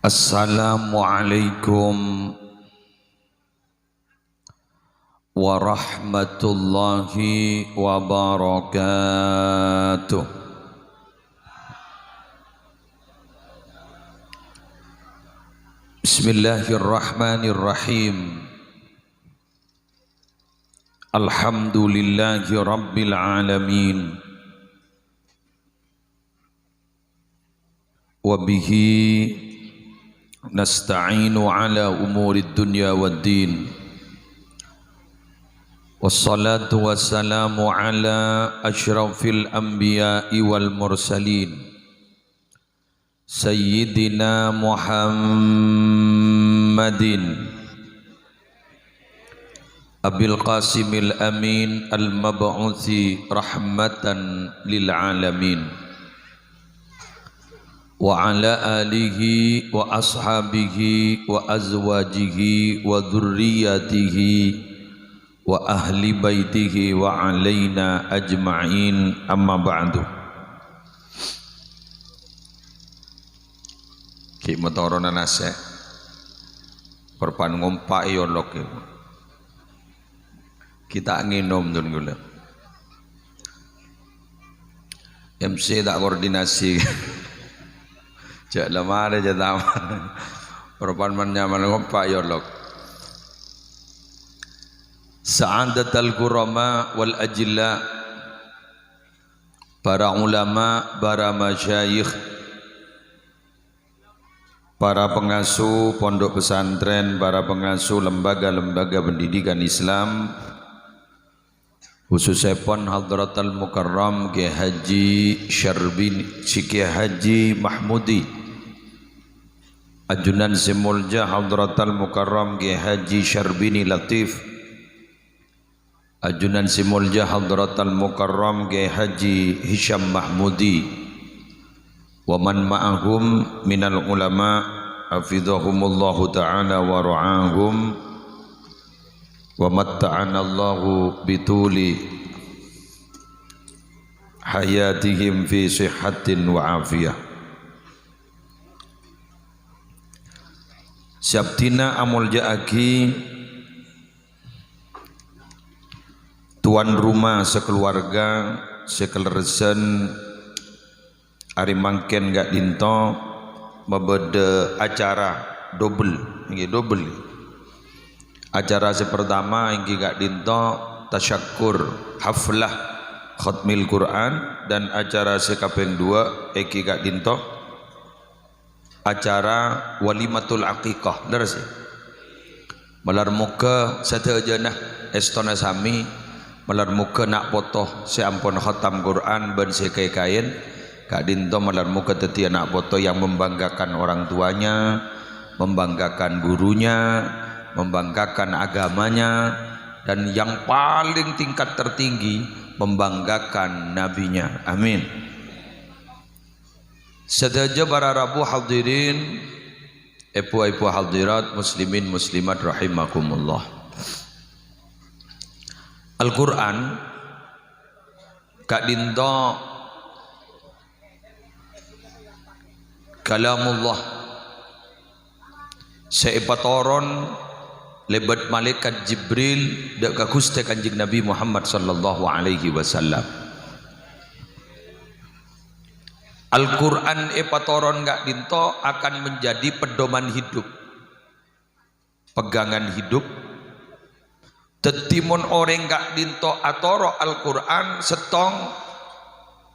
Assalamualaikum warahmatullahi wabarakatuh. Bismillahirrahmanirrahim. Alhamdulillahi rabbil alamin. Wabihi nasta'inu ala umurid dunya wad din. Wassalatu wassalamu ala asyrafil anbiya'i wal mursalin Sayyidina Muhammadin Abil Qasimil Amin al-mab'uthi rahmatan lil alamin wa ala alihi wa ashabihi wa azwajihi wa dhurriyyatihi wa ahli baitihi wa alaina ajma'in, amma ba'du. Ki motorona nase perpan ngompak yo lok kita nginom dun gula MC tak koordinasi cak lemah ada jatah perpan menyaman ngompak yo lok. Sa'adatul kurama wal ajilla, para ulama, para masyayikh, para pengasuh pondok pesantren, para pengasuh lembaga-lembaga pendidikan Islam, khususnya pon Hadratul Mukarram Kiai Haji Syarbini, Kiai Haji Mahmudi, Ajunan Simulja Hadratul Mukarram Kiai Haji Syarbini Latif, Ajunan Simulja Hadratul Mukarram Kiai Haji Hisham Mahmudi, wa man ma'ahum minal ulama hafizahumullahu ta'ala wa ra'ahum wa matta'ana Allahu bituli hayatihim fi sihhatin wa afiyah. Sabtina amul ja'aki tuan rumah sekeluarga sekeleresen hari mangken gak dinto membeda acara double acara pertama yang gak dinto tasyakur haflah khatmil Quran, dan acara sekaping dua eki gak dinto acara walimatul aqiqah leres melar muka satu jenah estona sami melar muka nak potoh seampun khatam Quran ben sekai kain kak dinto melar muka tetia nak foto yang membanggakan orang tuanya, membanggakan gurunya, membanggakan agamanya, dan yang paling tingkat tertinggi membanggakan nabinya. Amin. Sedaja para rabu hadirin, ibu-ibu hadirat, muslimin muslimat rahimakumullah. Al-Quran kak dinto kalamullah seipatoron lebat malaikat Jibril dak kakuste kanjeng Nabi Muhammad sallallahu alaihi wasallam. Al-Quran ipatoron gak dinto akan menjadi pedoman hidup, pegangan hidup. Tetimun orang gak dinto atoro Al-Quran setong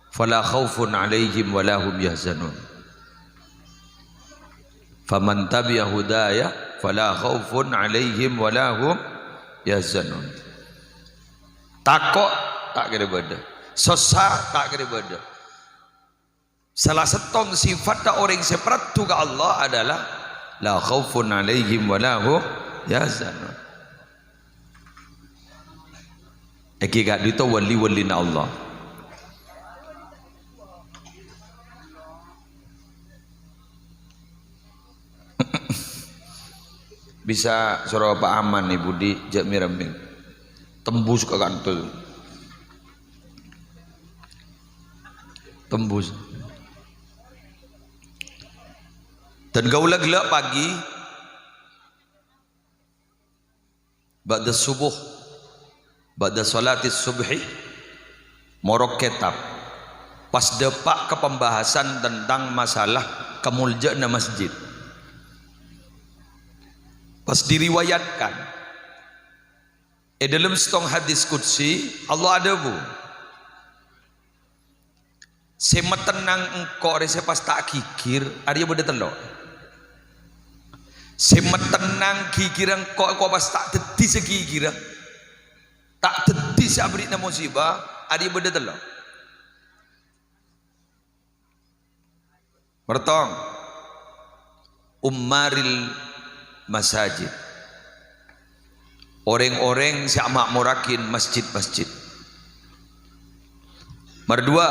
fala khaufun alaihim walahum yahzanun. Faman tabi'a hudaya fala khaufun alaihim walahum yahzanun. Takok tak kira beda, sesat tak kira beda. Salah setong sifat orang seperti ke Allah adalah la khaufun alaihim walahum yahzanun. Eki gak dito wali-wali na Allah. bisa suruh Pak Aman nih Budi jak mirembing tembus ke kantor, tembus. Dan gaula gelap pagi ba'da subuh ba'da salatis subhi morok kitab pas depak ke pembahasan tentang masalah kemuljaan masjid. Pas diriwayatkan dalam setong hadis qudsi Allah ada bu semetenang engkau rese pas tak kikir ada beda telok semetenang kikir engkau pas tak teti sekikir tak teti sabrit na musibah ada beda telok pertong ummaril masajid orang-orang yang makmurakin masjid-masjid. Merdua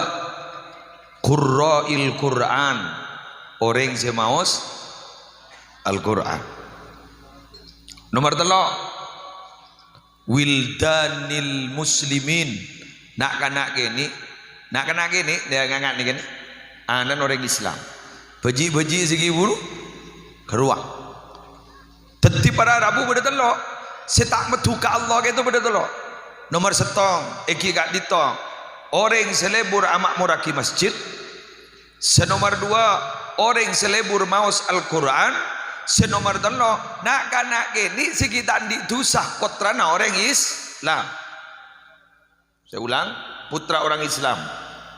qurra'il Quran orang yang maos Al-Quran. Nomor telo wildanil muslimin nak kanak gini dia ngangat ni gini anan orang Islam beji-beji segi bulu keruang teti para Rabu pada telok setak metu ke Allah gitu pada telok nomor setong eki gak ditong orang selebur amak muraki masjid senomor dua orang selebur maus Al-Quran senomor telok nak kanak gini sekitar di dusah kotrana orang Islam. Saya ulang putra orang Islam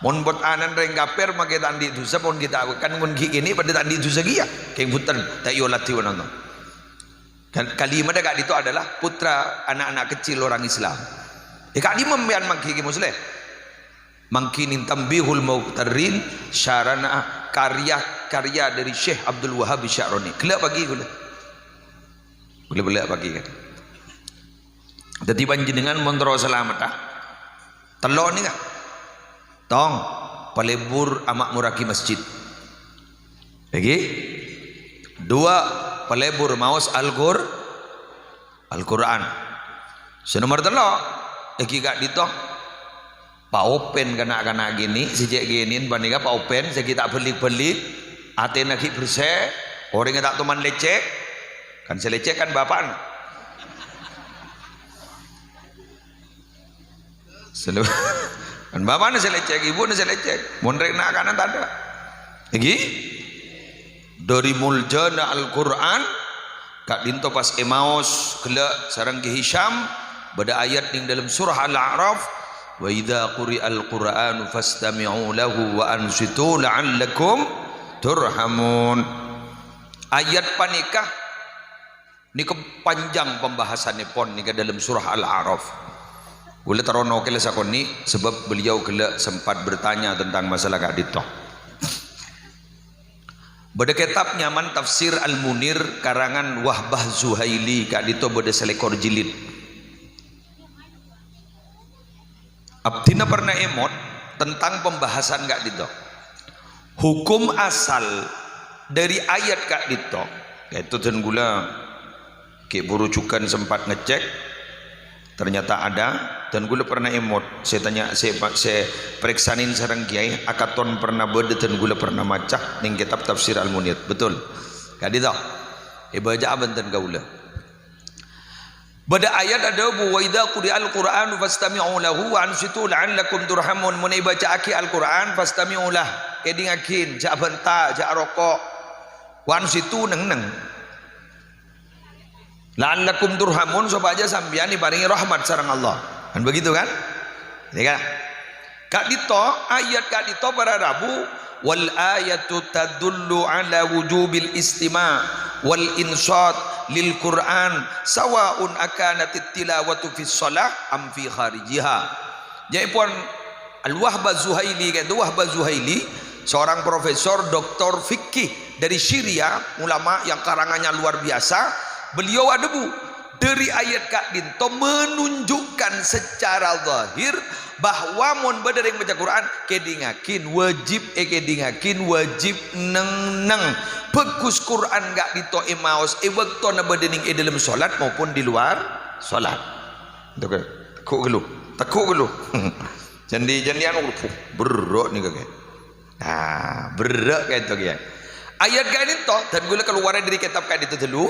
mon bot anan reng gaper make tandi dusah pun kita kan mun gini pada tandi dusah gia keng putan tak yolati wanang kalimat dekat itu adalah putra anak-anak kecil orang Islam. Kak di membian mangki muslim. Mangkinin tambihul muqtarrin syarana karya dari Syekh Abdul Wahhab Sya'roni. Kelak pagi gula. Boleh pagi kan. Dadi panjenengan montro selamat ah. Telok ni kan. Tong palebur amak muraki masjid. Lagi. Dua pelebur maus Al-Quran. Senomor telok eki gak ditong Pak Open kena gini sejak gini bandingkan Pak Open saya tak belik-belik ate nak bersih orang yang tak teman lecek kan saya lecek kan bapak kan bapak saya lecek ibu saya lecek mondrek nak kanan tak ada lagi dari muljana Al-Quran kak dinto pas emaus kelak sarang ke Hisham pada ayat yang dalam surah Al-A'raf wa idza quri'al Qur'anu fastami'u lahu wa ansitu la'allakum turhamun. Ayat panikah ni kepanjang pembahasannya pon ni ke dalam surah Al-A'raf boleh tarono kele sakoni sebab beliau kelak sempat bertanya tentang masalah kak dinto. Bada kitab nyaman tafsir Al-Munir karangan Wahbah Zuhaili kak dito bada selekor jilid. Abdina pernah emot tentang pembahasan kak dito. Hukum asal dari ayat kak dito. Yaitu dan gula ke burucukan sempat ngecek ternyata ada dan gula pernah emot saya tanya saya periksanin sarang kiai akaton pernah beda dan gula pernah macah ning kitab tafsir Al-Munir betul kak dito baca abanten gaula pada ayat ada wa idza quri'al Qur'anu fastami'u lahu wa ansitu la'allakum turhamun mun baca aki Al-Quran fastami'u lah kedingakin jak benta jak rokok wa ansitu neng la'allakum turhamun supaya aja sambian diparingi rahmat sareng Allah kan begitu kan ini kan kak dito ayat kak dito para Rabu wal ayatu tadullu ala wujubil istima' wal insat lil Quran sawaun akanatit tilawatu fis shalah am fi kharijiha. Jadi puan Al-Wahbah Zuhaili itu Wahbah Zuhaili seorang profesor doktor fikih dari Syria ulama yang karangannya luar biasa. Beliau ada bu dari ayat kak dinto menunjukkan secara zahir bahwa mun badering baca Quran kedingakin wajib kedingakin wajib neng bagus Quran gak dito maos waktona badening dalam solat maupun di luar solat. Tekuk gelu jandian berok nih kakek. Nah berok kayak itu ya ayat kak dinto dan gula keluar dari kitab kak dinto dulu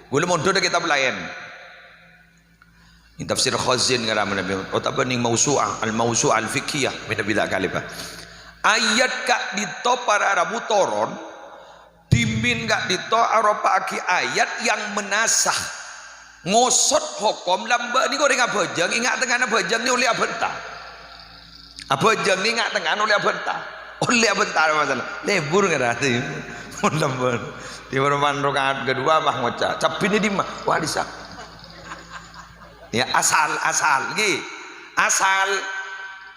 gula mundur dari kitab lain. Ini tafsir Khazin ngaran Nabi atau ning mausu'ah al-mausu'ah al-fiqhiyah beda-beda kali Pak. Ayat kak dito para Arabu toron dimin kak dito aropa aki ayat yang menasah ngosot hukum lamba ni goreng abajang ingat tengah abajang ni oleh abenta. Abajang ni ingat tengah oleh abenta. Oleh abenta masalah. Lebur ngerati. Mun lamba. Di perumahan rakaat kedua mah ngoca. Tapi ni di mah walisak. Ya asal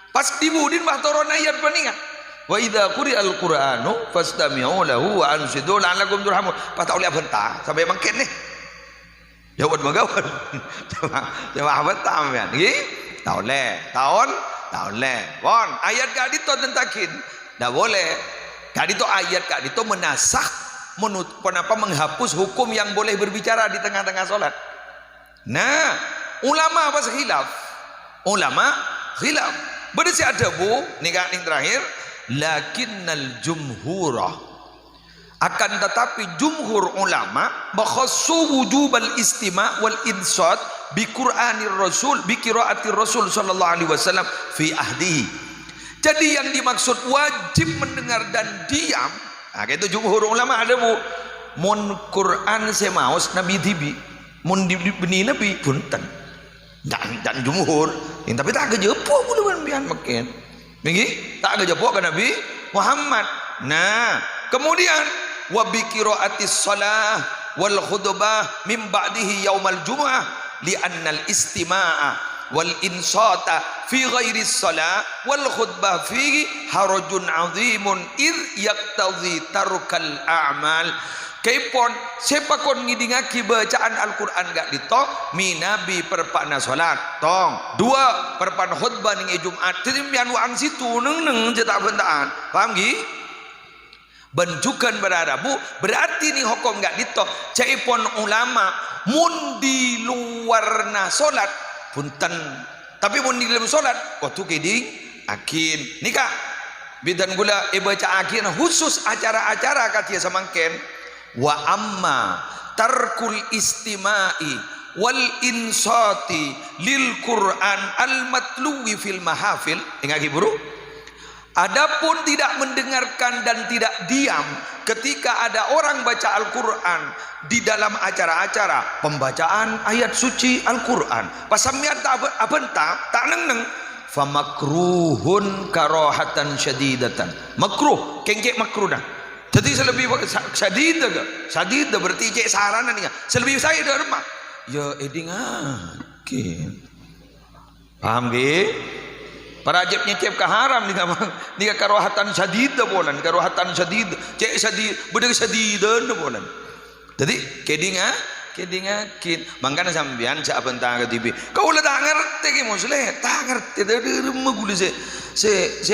pas dibudin mah turun ayat peningat wa idza quri'al qur'anu fastami'u lahu wa ansitu la'allakum turhamun patah oleh abenta sampai mangken nih jawab magawan coba abenta men nggih tahun bon ayat gak dito tentakin dah boleh gak dito ayat gak dito menasakh kenapa menghapus hukum yang boleh berbicara di tengah-tengah salat. Nah ulama apa khilaf? Ulama khilaf. Berdasi ada bu, nikah yang terakhir, lakinnal jumhurah. Akan tetapi jumhur ulama bakhassu wujubal istima' wal insat bi Qur'anir Rasul bi qiraatir Rasul sallallahu alaihi wasallam fi ahdihi. Jadi yang dimaksud wajib mendengar dan diam, nah itu jumhur ulama ada bu. Mun Quran semaos Nabi tibi, mun dibeni Nabi punten. Dan jumhur tapi tak kejepuk pun bian makin nggih tak kejepuk ke Nabi Muhammad. Nah kemudian wa bi qiraatis shalah wal khutbah min ba'dihi yaumal jumu'ah li annal istima'a wal insata fi ghairi shalah wal khutbah fihi harajun 'azimun id yaqtadhi tarkal a'mal. Kaipon siapa kon ngidingaki bacaan Al-Quran gak dito minabi perpana salat tong dua perpana khutbah ning Jumat timian waan situ neng cetak bentaan paham gi benjukan berarabu berarti nih hukum gak dito caipon ulama mun di luar salat punten tapi mun di dalam salat waktu kiding akin nikah bidan gula baca akin khusus acara-acara katia samangken. Wa amma tarkul istima'i wal insati lil Qur'an al matluwi fil mahafil ingat buru. Adapun tidak mendengarkan dan tidak diam ketika ada orang baca Al-Qur'an di dalam acara-acara pembacaan ayat suci Al-Qur'an pasamian tak abenta tak neng famakruhun karahatan syadidatan makruh kengkek makruh dah. Jadi selebih sadid berarti cek saranan nih. Selebih saya dah remah. Ya edingakin. Paham ge? Para ajib nyecep ke haram nih karohatan sadid bolan, karohatan sadid. Cek sadid, bener sadidan bolan. Jadi kedingakin. Mangkana sampean cak bentang ke TV. Kau lah tak ngerti ke muslim, tak ngerti. Dari rumah gula se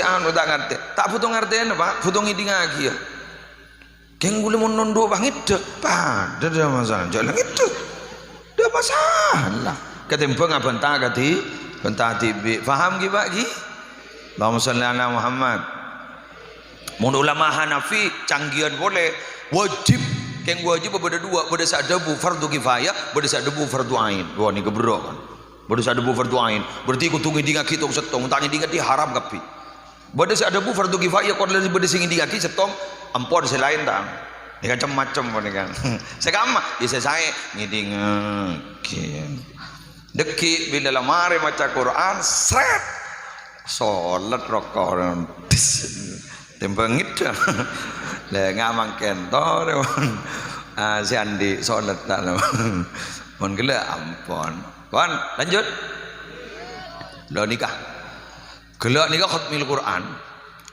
anu tak ngerti. Tak putung ngerti apa? Putung idingaki ya. Keng gula mau nondo bangit deh, pada dah masalah, jalan itu, dah masalah. Ketempeng apa bentang kati, bentang tibi, faham gak gi? Allahumma sholli ala Muhammad. Mun ulama Hanafi canggihan boleh, wajib, keng wajib berbeda dua, berbeda sadabu fardu kifayah, berbeda sadabu fardu ain. Wah ni keberok kan, berbeda sadabu fardu ain. Berarti ikut tunggu dingat kita setong, tanya dingat dia haram kapi. Berbeda sadabu fardu kifayah, kalau lebih berbeda singin dingat kita setong. Ampun selain tak ini kan macam-macam pun kan segama bisa saya ngiding deki bila lamari maca Quran seret salat rokok tempengit le ngamang kentor si Andi salat tak pun gila ampun pun lanjut lo nikah gila nikah khatmil Quran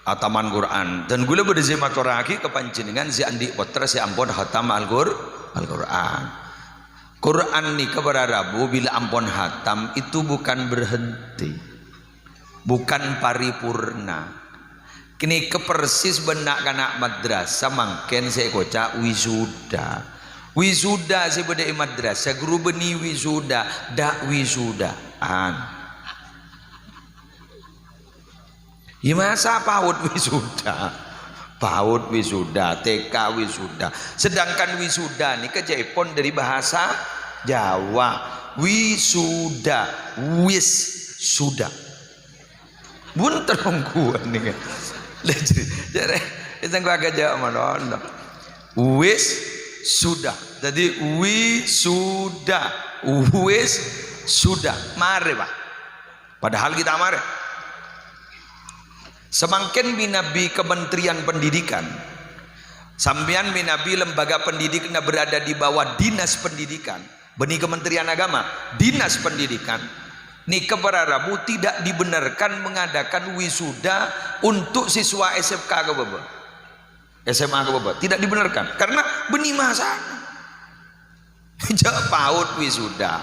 ataman Quran dan gula berdasi maturaki kepancingan si Andi Potra si Ampun khatam Al-Quran Quran ni kepada Rabu bila ampun hatam itu bukan berhenti, bukan paripurna. Kini kepersis benak kanak madrasah mangken saya kocak wisuda. Wisuda saya bedai madrasah guru beni wisuda dak wisudaan. Ya masa PAUD wisuda, PAUD wisuda, TK wisuda. Sedangkan wisuda ni kejaipon dari bahasa Jawa. Wisuda, wis sudah. Bunter ongkuan ni kan. Jadi itu agak jauh mana? Wis sudah. Jadi wisuda, wis sudah. Mari pak. Padahal kita mari. Semakin binabi Kementerian Pendidikan, sampean binabi lembaga pendidikan berada di bawah dinas pendidikan, benih Kementerian Agama, dinas pendidikan. Nih kepada Rabu tidak dibenarkan mengadakan wisuda untuk siswa SMK ke bawah, SMA ke bawah, tidak dibenarkan karena benih masa. Jauh PAUD wisuda,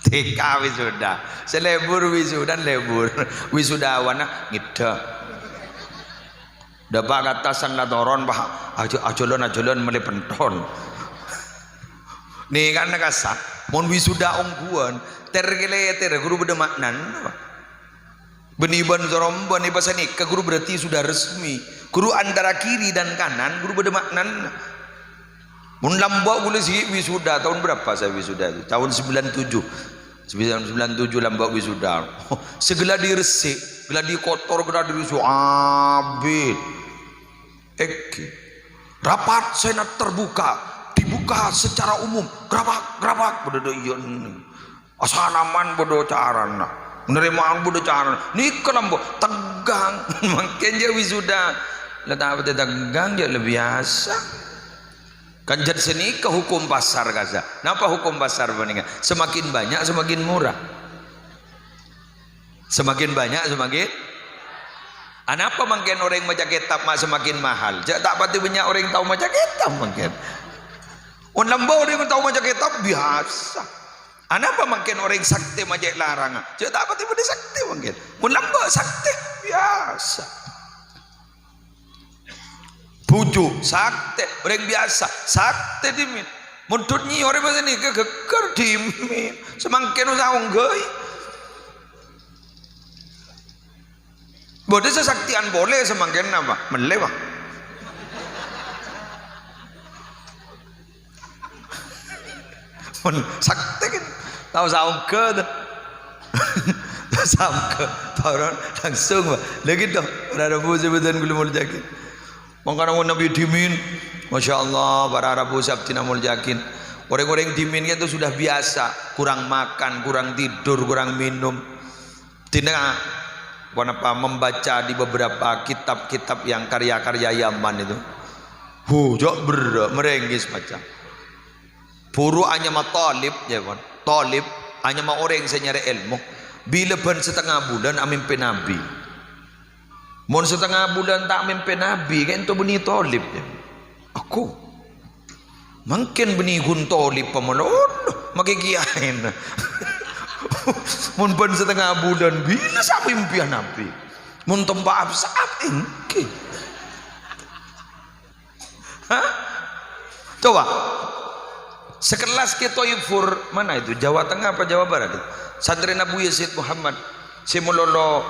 TK wisuda, selebur wisuda lebur, wisudawan ngida. Dapat kata sangat toron bah ajolan melepenton. Nih kan nakasa, mon wisuda ongguan. Tergele guru beda maknan beniban zorom bani bahasa nikah guru berarti sudah resmi guru antara kiri dan kanan guru beda maknan mun lambok boleh sih wisuda tahun berapa saya wisuda itu tahun 97 lambok wisuda segala diresik geladi kotor geladi risu abid rapat senat terbuka dibuka secara umum gerabak beda iyon asanaman bodoh carana menerima bodoh carana ni kelambo tegang makin je wisuda letak apa tegang je lebih biasa kan jadi seni ke hukum pasar kaza kenapa hukum pasar bandingkan semakin banyak semakin murah semakin banyak semakin kenapa makin orang baca kitab semakin mahal tak pati banyak orang tahu baca kitab makin lambo orang tahu baca kitab biasa. Kenapa makin orang sakti majak larangan? Jadi tak apa tiba-tiba sakti makin. Mulamba sakti biasa. Bujuk sakti orang biasa sakti dimin. Muntutnya orang macam ni keker dimin. Semakin usahung gay. Boleh sesaktian boleh semakin apa? Melewah. Sakti kan. Tahu saung ke saung ke turun langsung lagi dah ada Rabu sebutan gula mul jakin mangkana Nabi dimin Masya Allah para Rabu sabtina mul jakin orang-orang dimin itu sudah biasa kurang makan kurang tidur kurang minum tidak apa membaca di beberapa kitab-kitab yang karya-karya Yaman itu jok merenggis macam buru hanya matalib ya kan talib hanya mau orang yang saya nyari ilmu bila ban setengah bulan mimpi Nabi mon setengah bulan tak mimpi Nabi kan itu benih talib ya. Aku mungkin benih gun talib pemelon makai kiain mon ban setengah bulan bila saya mimpi Nabi mon tempat saat ini coba sekelas Ketoifur mana itu Jawa Tengah apa Jawa Barat itu? Santri Nabi Yazid Muhammad semulolo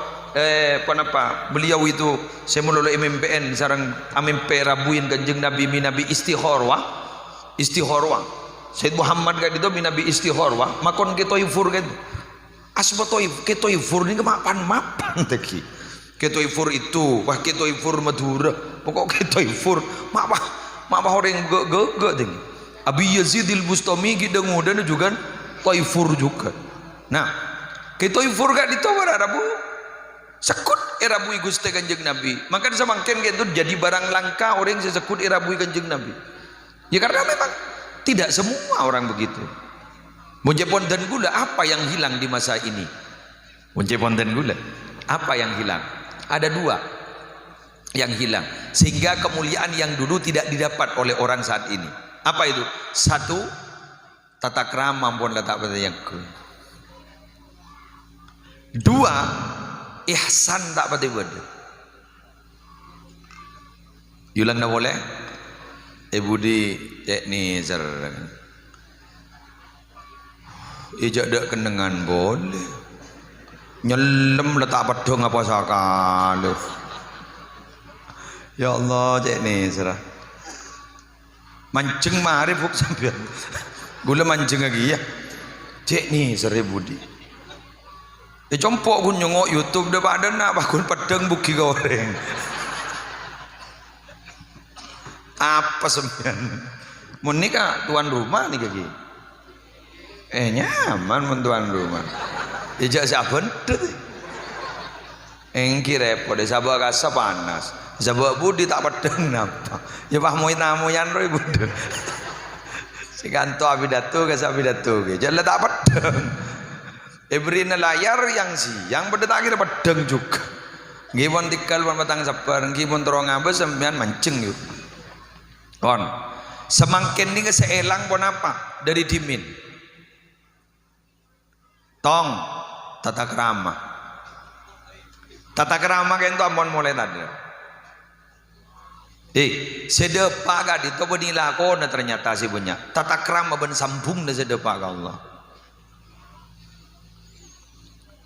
penapa beliau itu semulolo MMPN sarang amimpe rabuin kanjeng Nabi minabi istihorwa Said Muhammad kan itu minabi istihorwa makon Ketoifur kan asma Ketoifur ini mapan teki Ketoifur itu wah Ketoifur Madura pokok Ketoifur mak orang ge ting Abi Yazidil Bustami kita ngudan juga Taifur juga. Nah, ke Taifur kan itu pada Rabu sekut Rabu Gusti Kanjeng Nabi. Maka semangkin itu jadi barang langka orang yang sekut Rabu Kanjeng Nabi. Ya karena memang tidak semua orang begitu. Munjepon dan gula apa yang hilang di masa ini? Munjepon dan gula apa yang hilang? Ada dua yang hilang sehingga kemuliaan yang dulu tidak didapat oleh orang saat ini. Apa itu? Satu, tata krama pun letak pada yang ku. Dua, ihsan tak pada benda. Yulang dah boleh? Budi cek ni zer. Ijak dak kendengan boleh. Nyelem letak pedang apa sakal. Ya Allah cek ni serah. Mancing mari buk sampean. Gula mancing lagi ya. Cek ni sere budi. Compok pun nyongok YouTube dah pada nak bakun pedang buki goreng. Apa sampean? Mun nikah tuan rumah nih kaki. Nyaman mun tuan rumah. Ijak siapa tu? Engki repot, sabak rasa panas. Sabak budi tak pedang napa? Ya bah moi tamuyan roy budi. Si kanto abidatu ke sabidatu ke. Jalan tak pedang. Beri layar yang siang berdetak kira pedang juga. Gimon tikal pun batang sabar, gimon terong abes sembilan mancing yuk. Kon, semakin ni keseelang pun apa dari dimin. Tong, tata krama. Tata krama kan tu ampun mulai tadi. Sedepak gak itu benila kona ternyata si punya. Tata krama ben sambung dah sedepak ke Allah.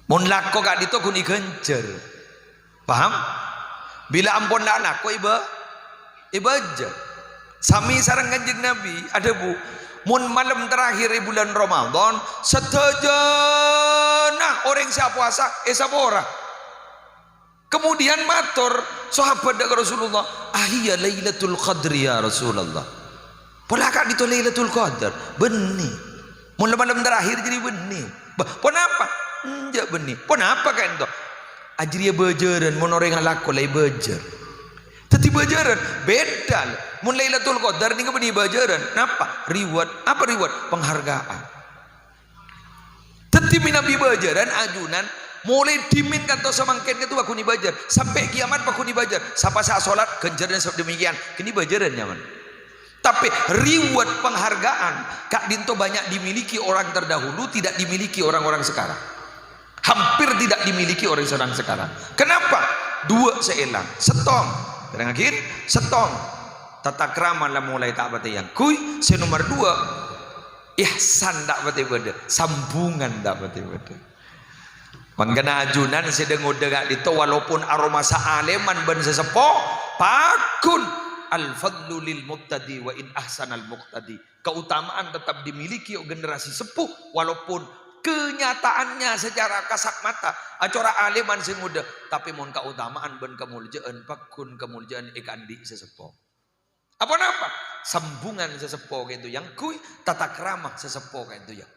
Mun lako gak itu kuni gencer. Paham? Bila ampun nak lako iba aja. Sami sarang kanjeng Nabi ada bu. Mun malam terakhir bulan Ramadan setejenah orang siap puasa sabora. Kemudian matur sahabat dak Rasulullah, "Ahiyya Lailatul Qadri ya Rasulullah." Pola kak itu Lailatul Qadar. Benih. Mun malam terakhir jadi benih. Pon apa? Enjak benih. Pon apa kan itu? Ajriya bejeran mun orang ngalako lai bejer. Teti bejeran beda. Mun Lailatul Qadar ni benih bejeran. Napa? Reward. Apa reward? Penghargaan. Teti Nabi bejeran ajunan mulai dimin kantor semangkin itu aku ni bajar sampai kiamat aku ni bajar siapa saat solat kenjar dan demikian kini bajaran nyaman. Tapi reward penghargaan kak dinto banyak dimiliki orang terdahulu, tidak dimiliki orang-orang sekarang, hampir tidak dimiliki orang sekarang. Kenapa? Dua seelang setong kadang akhir setong tata krama lah mulai tak bati yang kui nomor dua ihsan tak bati beda sambungan tak bati beda. Mangkana ajunan sedang udegak itu walaupun aroma saaleman ben sesepo pakun al-fadlu lil muqtadi wa in ahsanal muqtadi. Keutamaan tetap dimiliki oleh generasi sepuh walaupun kenyataannya secara kasat mata acora aleman sing muda tapi mun keutamaan ben kemuljaan pakun kemuljaan ikan di sesepo. Apa napa? Sambungan sesepo itu yang kui tata krama sesepo itu yang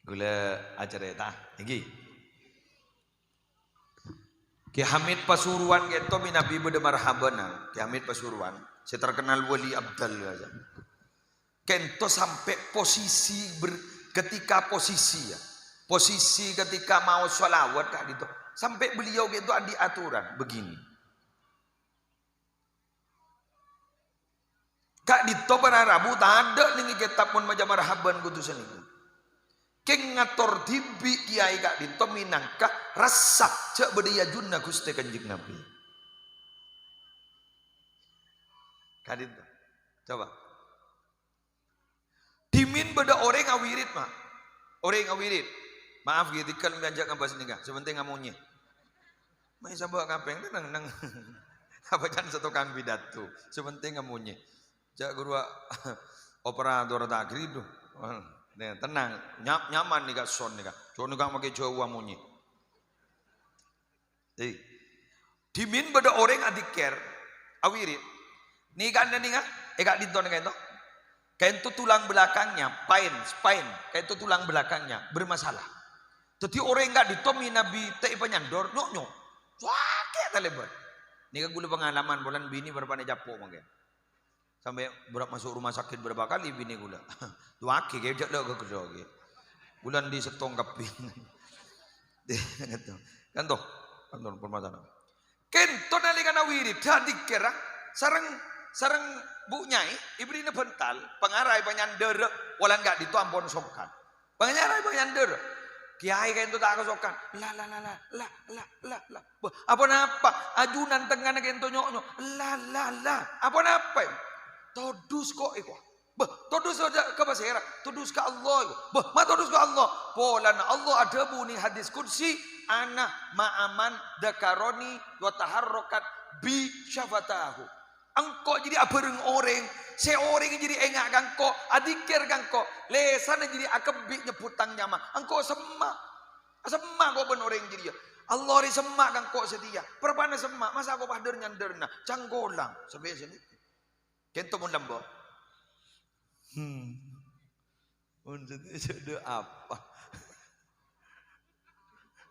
gula acara eta iki Ki Hamid Pasuruan gitu Nabi bede marhaban Ki Hamid Pasuruan si terkenal wali abdal aja kento sampai posisi ketika posisi ya posisi ketika mau sholawat kak gitu sampai beliau gitu ada aturan begini kak dito pada Rabu tak ada nih kitab pun macam marhaban kutusan itu keng ngator dibi kiai kak dinto minangka rasak cek bedaya junna Gusti Kanjeng Nabi. Kak dinto coba dimin beda orang ngawirit mah orang ngawirit maaf gitu kan ngajak ngabas nih kak sebentar ngamunya mai sabak ngapeng tenang nang apa kan satu kang pidato sebentar ngamunya jak guru operator tak grido nah, tenang, nyaman nih kak son nih kak, son kak pakai Jawa munyi. Dimin beda orang adiker, awirit. Nih kan nih kak, kak dinton kayak itu, kayak itu tulang belakangnya, spine, kayak itu tulang belakangnya bermasalah. Jadi orang kak ditomi Nabi teh penyandor, nyok, wah kayak taleban. Nih kak gula pengalaman bulan bini berapa nih japok mungkin. Sampai masuk rumah sakit berapa kali bini gula. Dua kaki kayak jatuh ke kedua gitu. Bulan di setong kaping. Kan toh permasalahan. Kento nalikan wirid tadi kira sarang sareng Bu Nyai ibrina bental pengarai panyander wala enggak ditu ampun sokan. Pengarai panyander. Kiai kayak itu tak sokan. La. Apa napa? Ajunan tengah nak itu nyok. La. Apa napa? Todus kok iko. Todus ke basira. Todus ke Allah. Ma todus ke Allah. Polan Allah ada bunyi hadis kursi. Ana ma'aman dakaroni wa taharrokat bi syafatahu. Engkau jadi abareng orang. Seorang jadi engak gangko. Adikir gangko. Lesan jadi akebik nyebutang nyama. Engkau semak. Semak kau ben orang jadi. Allah ri semak gangko setia. Perpana semak. Masa aku pader nyanderna. Canggolang. Sampai sini. Kento mun lembo. Untuk itu apa?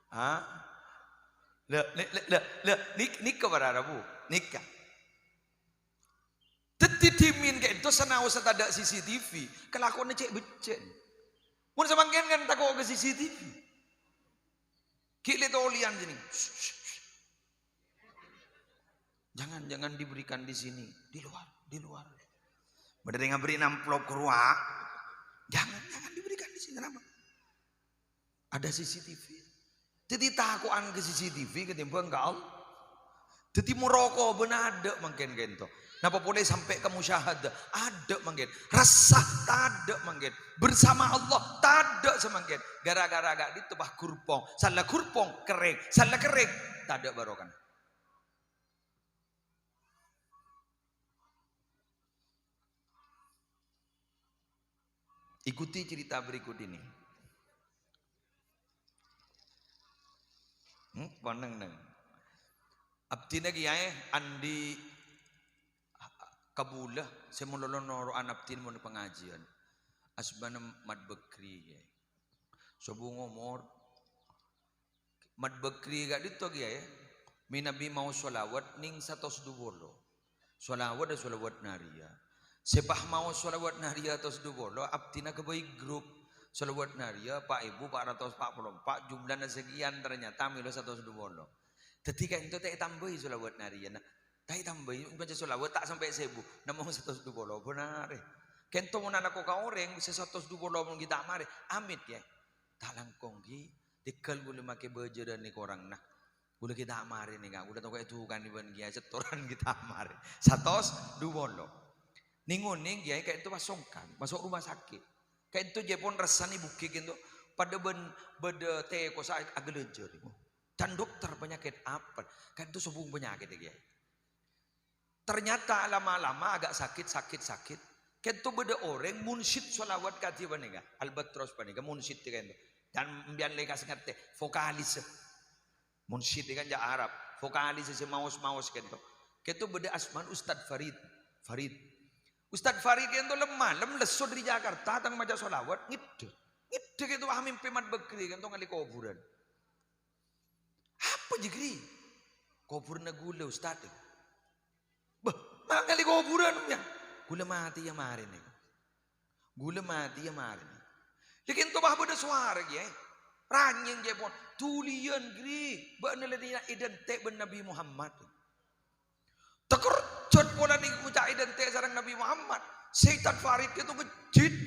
Hah? Nikah pada bu. Nikah. Tetidimin kayak itu senau setada CCTV. Kelakuan cek becen. Mun semangkin kan takut ke CCTV. Kile tolian sini. Jangan diberikan di sini, di luar. Bener ngaberi amplop keruak. Jangan diberikan di sini. Kenapa? Ada CCTV. Jadi takuan ke CCTV ketimbang kau. Jadi merokok benar ada mungkin gitu. Napa boleh sampai ke musyahadah? Ada mungkin. Rasa tak ada mungkin. Bersama Allah tak ada semangkin. Gara-gara gak ditebah kurpong. Salah kurpong kering. Salah kering tak ada barokan. Ikuti cerita berikut ini. Paneng. Abdi nagi andi kabulah semulolo noro anabtin mo pengajian. Asbana Mad Bekri. Sobu ngomor Mad Bekri gak dito ya. Minabi mau solawat ning 120. Solawat dan solawat naria. Sepah mau solawat naria 120 abdina ke bayi grup solawat naria Pak Ibu 444 jumlahnya sekian ternyata milo 120. Ketika itu tak tambahi solawat naria nah tak tambahi baca solawat tak sampai 1000 namanya 120 benar kento mun anak ko ka orang bisa 120 mun kita mare amit ya talangkong gi dikal boleh make bejo dan ni korang nah boleh kita mare nih udah tahu itu kan iban gi setoran kita mare 120 ningun ning ya kayak itu pasongkan masuk rumah sakit kayak itu jepon resani bukit gitu pada beda teh kosa agelejer dan dokter penyakit apa kan itu sebung penyakit ya ternyata lama-lama agak sakit kayak itu beda orang munsyid sholawat kati banega albatros banega munsyid kan dan mbian lekas ngate vokalis munsyid kan ja Arab vokalis si maus kan itu beda asman Ustad Farid Ustadz Farid itu lemah, lesut di Jakarta, tang maca solawat, ngide gitu amin pemat Bekri, kan ngali kuburan. Apa jegri? Kuburan gula Ustadz. Bah, ngali kuburan ya. Gula mati ya mari nih. Jadi itu bah beda suara ya. Ranyeng jepon, tulian gri, bakna ledina identik ben Nabi Muhammad. Terkerjat pola nih ucap identik sarang Nabi Muhammad. Syaitan Farid itu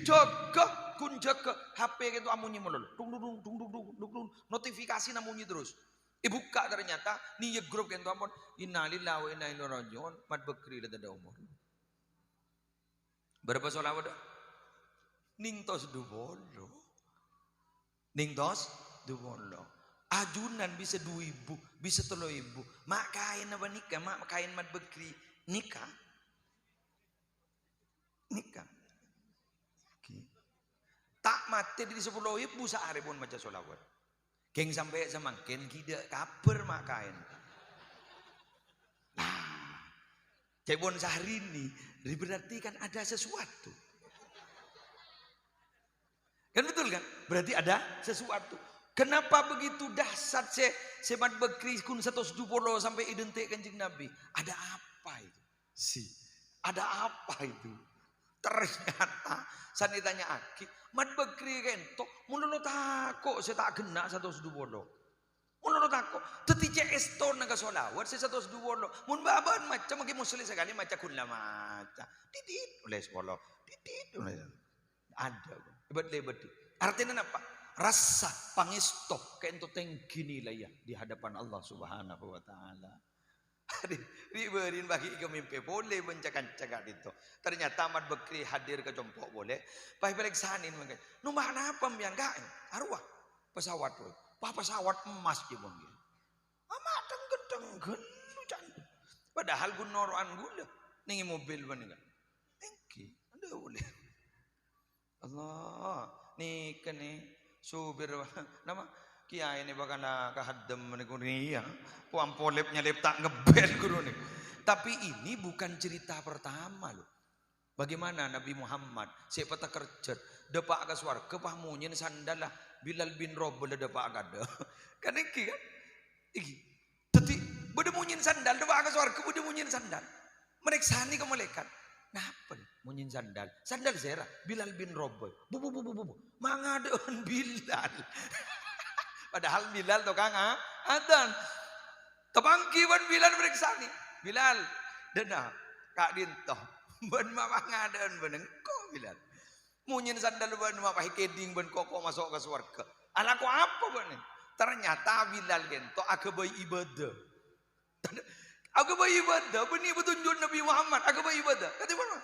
jaga kunjaga HP itu amunyi melulu. Dung notifikasi namunyi terus. Buka ternyata nih grup itu amun innalillahi wa inna ilaihi rajiun Mad Bekri ada umur. Berapa solawat? Ningtos dubolo. Ajunan bisa 2000, bisa 3000. Mak kain apa nikah? Mak kain Mad Bekri nikah. Okay. Tak mati di 10.000 sehari pun baca solawat. Keng sampai semangkin tidak kaper mak kain. Nah, cebon sehari ini berarti kan ada sesuatu. Kan betul kan? Berarti ada sesuatu. Kenapa begitu dahsyat Mad Bekri kun 170 sampai identik Kanjeng Nabi? Ada apa itu? Ada apa itu? Ternyata saya ditanya Aki, Mad Bekri kentok, mulu takut saya tak kena 170. Menurut aku, teti CS ton naga solawat, saya 102 lo. Mun baban macam mungkin muslim sekali macam kunla macam. Titit oleh sekolah, titit oleh. Ada, lebat. Artinya apa? Rasa pangisto kayak untuk tinggi nilai ya di hadapan Allah Subhanahu Wa Taala. Riberin bagi mimpi boleh mencakap-cakap itu. Ternyata Ahmad Bakri hadir ke Compok boleh. Pai periksanin mungkin. Numbah apa yang gak? Arwah pesawat tuh. Pesawat emas di bangga. Amat gedeng cantik. Padahal gunoran gula. Nih mobil mana? Engki, ada boleh. Allah, nih kene supir nama kiai ini bakal kahadam meneguni ya. Puang polep nyalip tak ngebel guru nih. Tapi ini bukan cerita pertama loh. Bagaimana Nabi Muhammad siapa tak kerja depak ke swarga pah munyin sandal lah Bilal bin Rabah depak kada. Kan iki kan? Iki. Dadi bede munyin sandal depak ke swarga bede munyin sandal. Mereka ni ke malaikat. Napa nih munyin sandal? Sandal zera Bilal bin Rabah. Bu. Mangadeun Bilal. Padahal Bilal tukang adzan. Tepangkiwan Bilal mereka ni. Bilal dena kak dintoh. Ben mama ngadeun beneng kok Bilal. Munyin sandal ben mama keding ben koko masuk ke surga. Alaku apa ben? Ternyata Bilal gento agabai ibadah. Agabai ibadah beni petunjuk Nabi Muhammad agabai ibadah. Kata mana?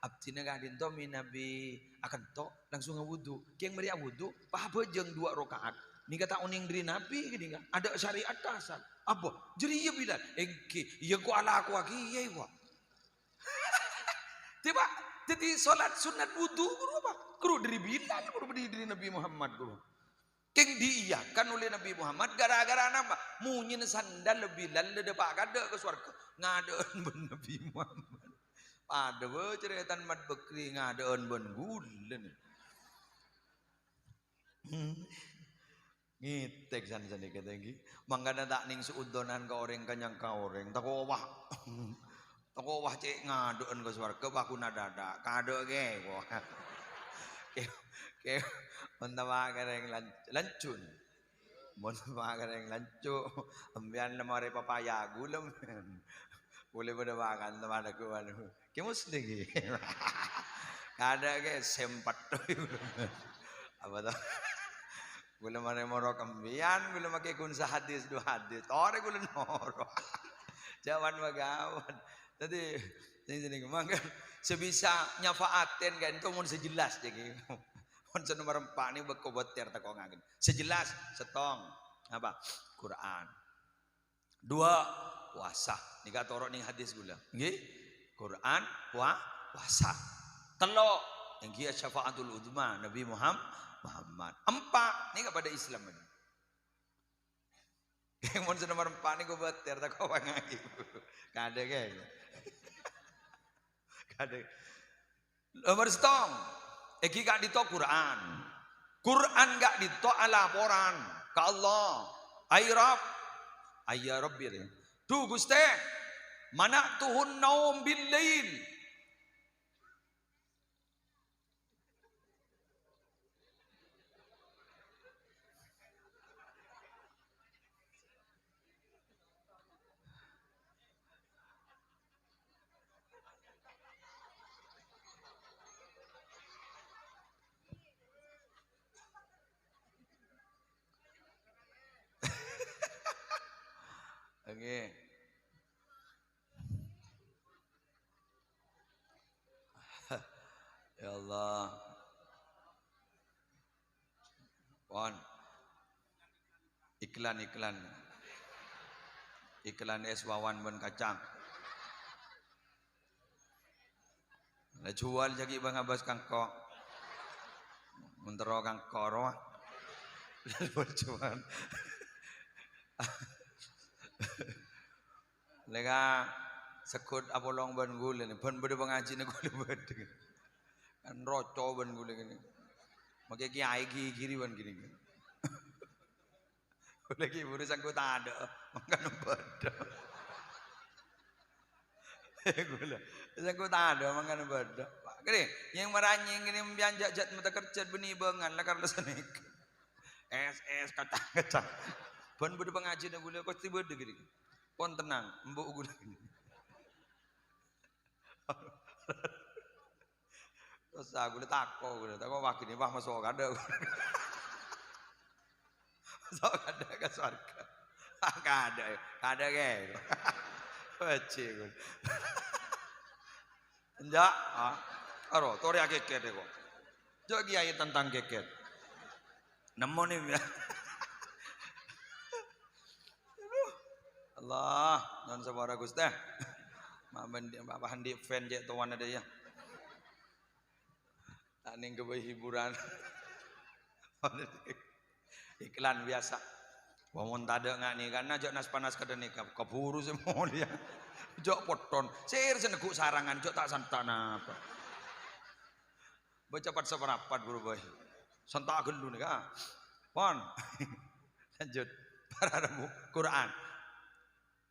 Abdina gadinto min Nabi akan to langsung wudu. Kiang meri wudu pah bejeng 2 rakaat. Ni kata uning dari Nabi gini kan. Ada syariat dasar. Apa? Jadi ya Bilal. Engke ya ku ala aku aki iya wa. Tiba, jadi solat sunat wudu guru apa? Guru dari Bilal, guru dari Nabi Muhammad guru. Keng diiyakan oleh Nabi Muhammad gara-gara nama munyin sandal Bilal depak kada ke surga ngadeun ben Nabi Muhammad. Pada cerita Mat Bakri ngadeun ben gulen. Ngitek san-san kata iki. Mangkana tak ning suudonan ka oreng kanyang ka oreng. Tako wah. Tako wah cek ngadeun ke surga baku nadada. Kade ge kok. Ke Montawa kareng lancun. Montawa kareng lancu. Ambian lemare papaya gulem. Boleh pada makan teman aku anu. Ki musli ki. Kada ke sempat apa tuh? Gula mare moro kambian, gula make kun hadis 2 hadis. Tore gula noro. Jawan magawan. Tadi sini mangga sebisa nyafaaten kan itu mun sejelas jadi. Mun nomor 4 ni bekoboter tak ngagen. Sejelas setong apa? Quran. 2 puasa. Nika torok ning hadis gula. Nggih. Quran, puasa. 3 yang kia syafaatul uzma Nabi Muhammad. 4 ni kepada Islam ini. Yang mun nomor 4 ni go beter tak kau ngagi. Kada ke. Kada. Nomor setong. Eki gak dito Quran. Quran gak dito laporan ke Allah. Ay Rabbi. Tu Gusti. Mana tuhun naum bil lail. Okay. Ya Allah. Pon. Iklan. Iklan es wawan ben kacang. Lah jual jadi Bang Abbas kangkok. Mentero kangkok roh. Berjual. Lega sekut apolong ban gule ni ban bede pengaji ni gule bede kan roco ban gule gini makai kiai kiri ban gini lagi buru sangkut ada makan bede gule sangkut ada makan bede gini yang meranying gini membianjak jat mata kerja benih bengan lah karena senik es kacang Ban beda pengajian boleh pasti beda gini. Pon tenang, mbok gula gini. Terus aku takut wakini wah masuk ada. Masuk ada ke surga. Enggak ada, enggak ada kayak. Wajib. Enggak, aro tori keket kok. Jok kiai tentang keket. Nemu nih ya. Allah, non sabara Gusti. Mamen Bapak Handi fan je tuan ada ya. Tak ning kewe hiburan. Iklan biasa. Wong tade ngak nih karena jok nas panas kada nikah keburu semua dia. Jok poton, sir seneguk sarangan jok tak santana apa. Bercepat seperapat bro boy. Santak dulu nih kak. Pon. Lanjut. Para Quran.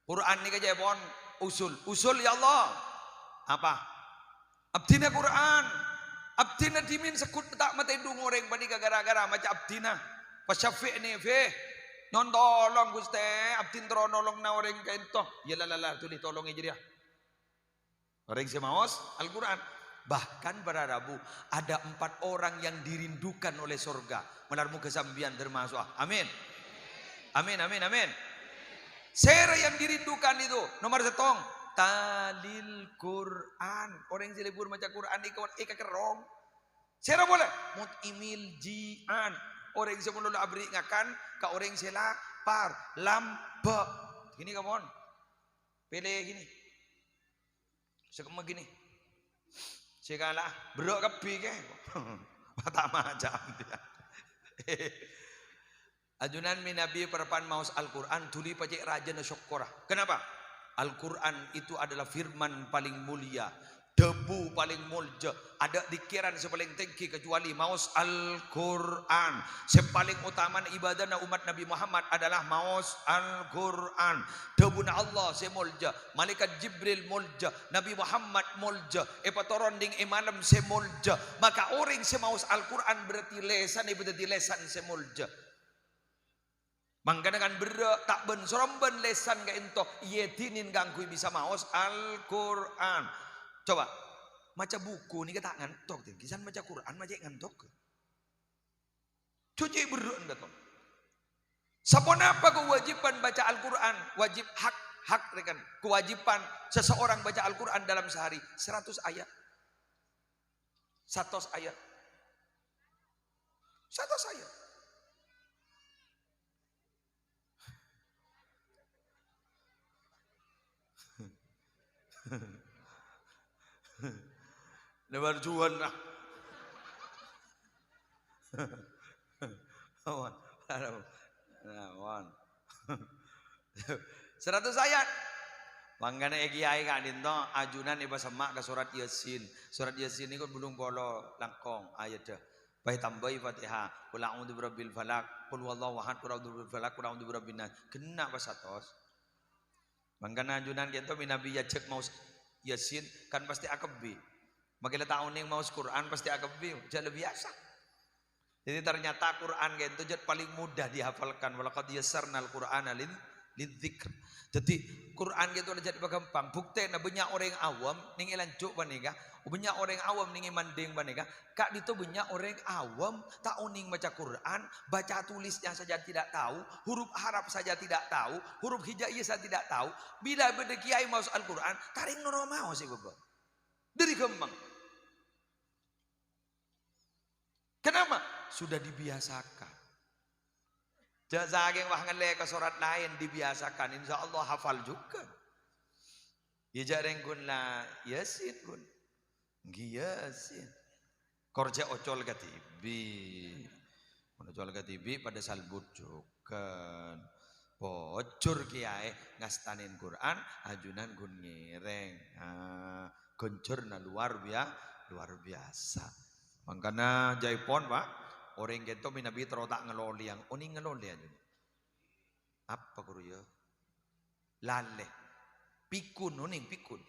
Quran nih aja pon usul ya Allah. Apa? Abdina Quran. Abdina dimin sekut tak matendung orang panika gara-gara macam abdina. Pasyafi'ni fi. Non tolong Gusti, abdin tro nolong na orang kaento. Ya la tulis tolong aja dia. Orang semaos Al-Quran. Bahkan pada Rabu ada 4 orang yang dirindukan oleh surga. Melarmu kesambian termasuk. Amin. Amin amin amin. Sera yang dirindukan itu nomor 1 talil Quran. Orang yang libur baca Quran ika kerong. Sera boleh mutimil jian. Orang yang sebelum abri ngakan ka orang yang lapar lamba. Gini kamu pilih gini. Sekema gini. Segala bro kebi ke. Mata macam dia. Ajunan min Nabi perpan maus Al-Quran tuli pajak raja na syokora. Kenapa? Al-Quran itu adalah firman paling mulia, debu paling mulja. Ada dikiran sepaling tinggi kecuali maus Al-Quran. Sepaling utama ibadah na umat Nabi Muhammad adalah maus Al-Quran. Debu na Allah semulja, malaikat Jibril mulja, Nabi Muhammad mulja, epatoron ding imalam semulja. Maka orang semaus Al-Quran berarti lesan berarti lesan semulja. Mangkanakan berak tak ben soromben lesan ka ento yetinin gangkui bisa maos Al-Quran. Coba maca buku ni tak ngantok tuh. Kisan maca Quran maca ngantok. Cuci berak anda tuh. Sapona apa kewajiban baca Al-Quran? Wajib hak rekan. Kewajiban seseorang baca Al-Quran dalam sehari 100 ayat. 100 ayat. 100 ayat. Lebar cuan lah. Awan. 100 ayat. Mangkana kiai kak dinto ajunan iba semak ke surat Yasin. Surat Yasin ini kan belum bolo langkong ayat dah. Baik tambahi Fatihah. Qul a'udzu birabbil falaq, qul huwallahu ahad, qul a'udzu birabbil falaq, qul a'udzu birabbin nas. Kena pas 100. Mangkana ajunan kita Nabi ya cek mau Yasin kan pasti akabi. Makanya tahun yang mau Quran pasti akabi. Jadi biasa. Jadi ternyata Quran itu jadi paling mudah dihafalkan. Walaqad yassarnal Qur'ana lidzikr. Jadi Quran itu ada jadi gampang. Bukti na banyak orang awam ning ilancuk banika. Banyak orang awam ning manding banika. Kak itu banyak orang awam tak uning baca Quran, baca tulisnya saja tidak tahu, huruf Arab saja tidak tahu, huruf hijaiyah saja tidak tahu. Bila beda kiai maus Al-Quran, taring noro mau sih Bapak. Dari gampang. Kenapa? Sudah dibiasakan. Saking wah ngele ke surat lain dibiasakan, insya Allah hafal juga. Ya jareng kun la Yasin kun. Yasin. Korja ocol katibi. Ocol katibi pada salbut juga. Bocor kiai ngastanin Quran, ajunan gun ngereng. Goncur na luar biasa. Makanya jaipon Pak, orang gitu minabi terotak ngeloli yang oni ngeloli aja. Apa guru ya? Lale, pikun oning pikun.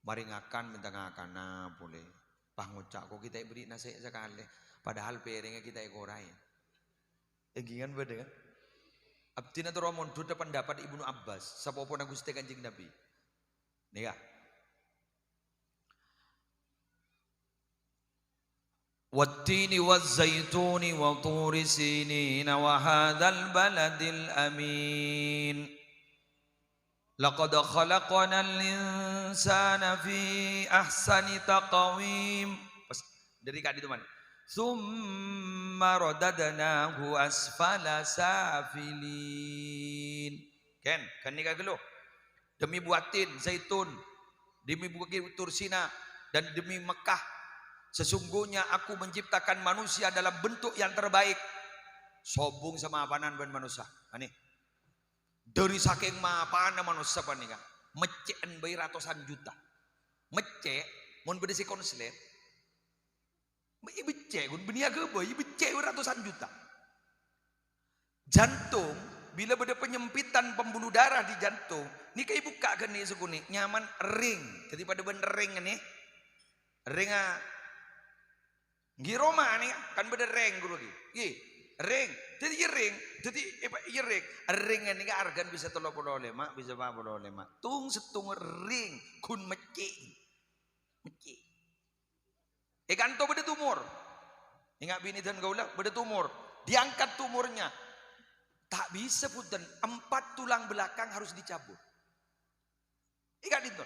Mari ngakan minta ngakan na boleh. Pangocak kok kita beri nasi sekali. Padahal piringnya kita ekorai. Egingan beda kan? Abdina tu romon duda pendapat Ibnu Abbas sapopo na Gusti Kanjeng Nabi. Nika. Wattini wazzaituni wa turi sinina wa hadzal baladil amin. Laqad khalaqnal insana fi ahsani taqwim. Pas dari kadi teman. Summa radadnahu asfala safilin. Kan nika gelo. Demi buatin zaitun, demi buatin tursina dan demi Mekah. Sesungguhnya aku menciptakan manusia dalam bentuk yang terbaik. Sobung sama apanan ben manusia. Ani. Dari saking mapan manusia panika. Meceken bayi ratusan juta. Mecek mun bede si konslet. Becek kun beniaga bayi becek ratusan juta. Jantung bila beda penyempitan pembuluh darah di jantung, ni kai buka kan ni sukuni nyaman ring. Jadi pada ben ring ni. Ringa Giroma nih kan beda ring guru lagi. Ring. Jadi ring. Jadi ring ini kan argan bisa 35, bisa 45. Tung setung ring kun mecik. Mecik. Ikan to beda tumor. Ingat bini dan gaula beda tumor. Diangkat tumornya. Tak bisa punten 4 tulang belakang harus dicabut. Ikan itu.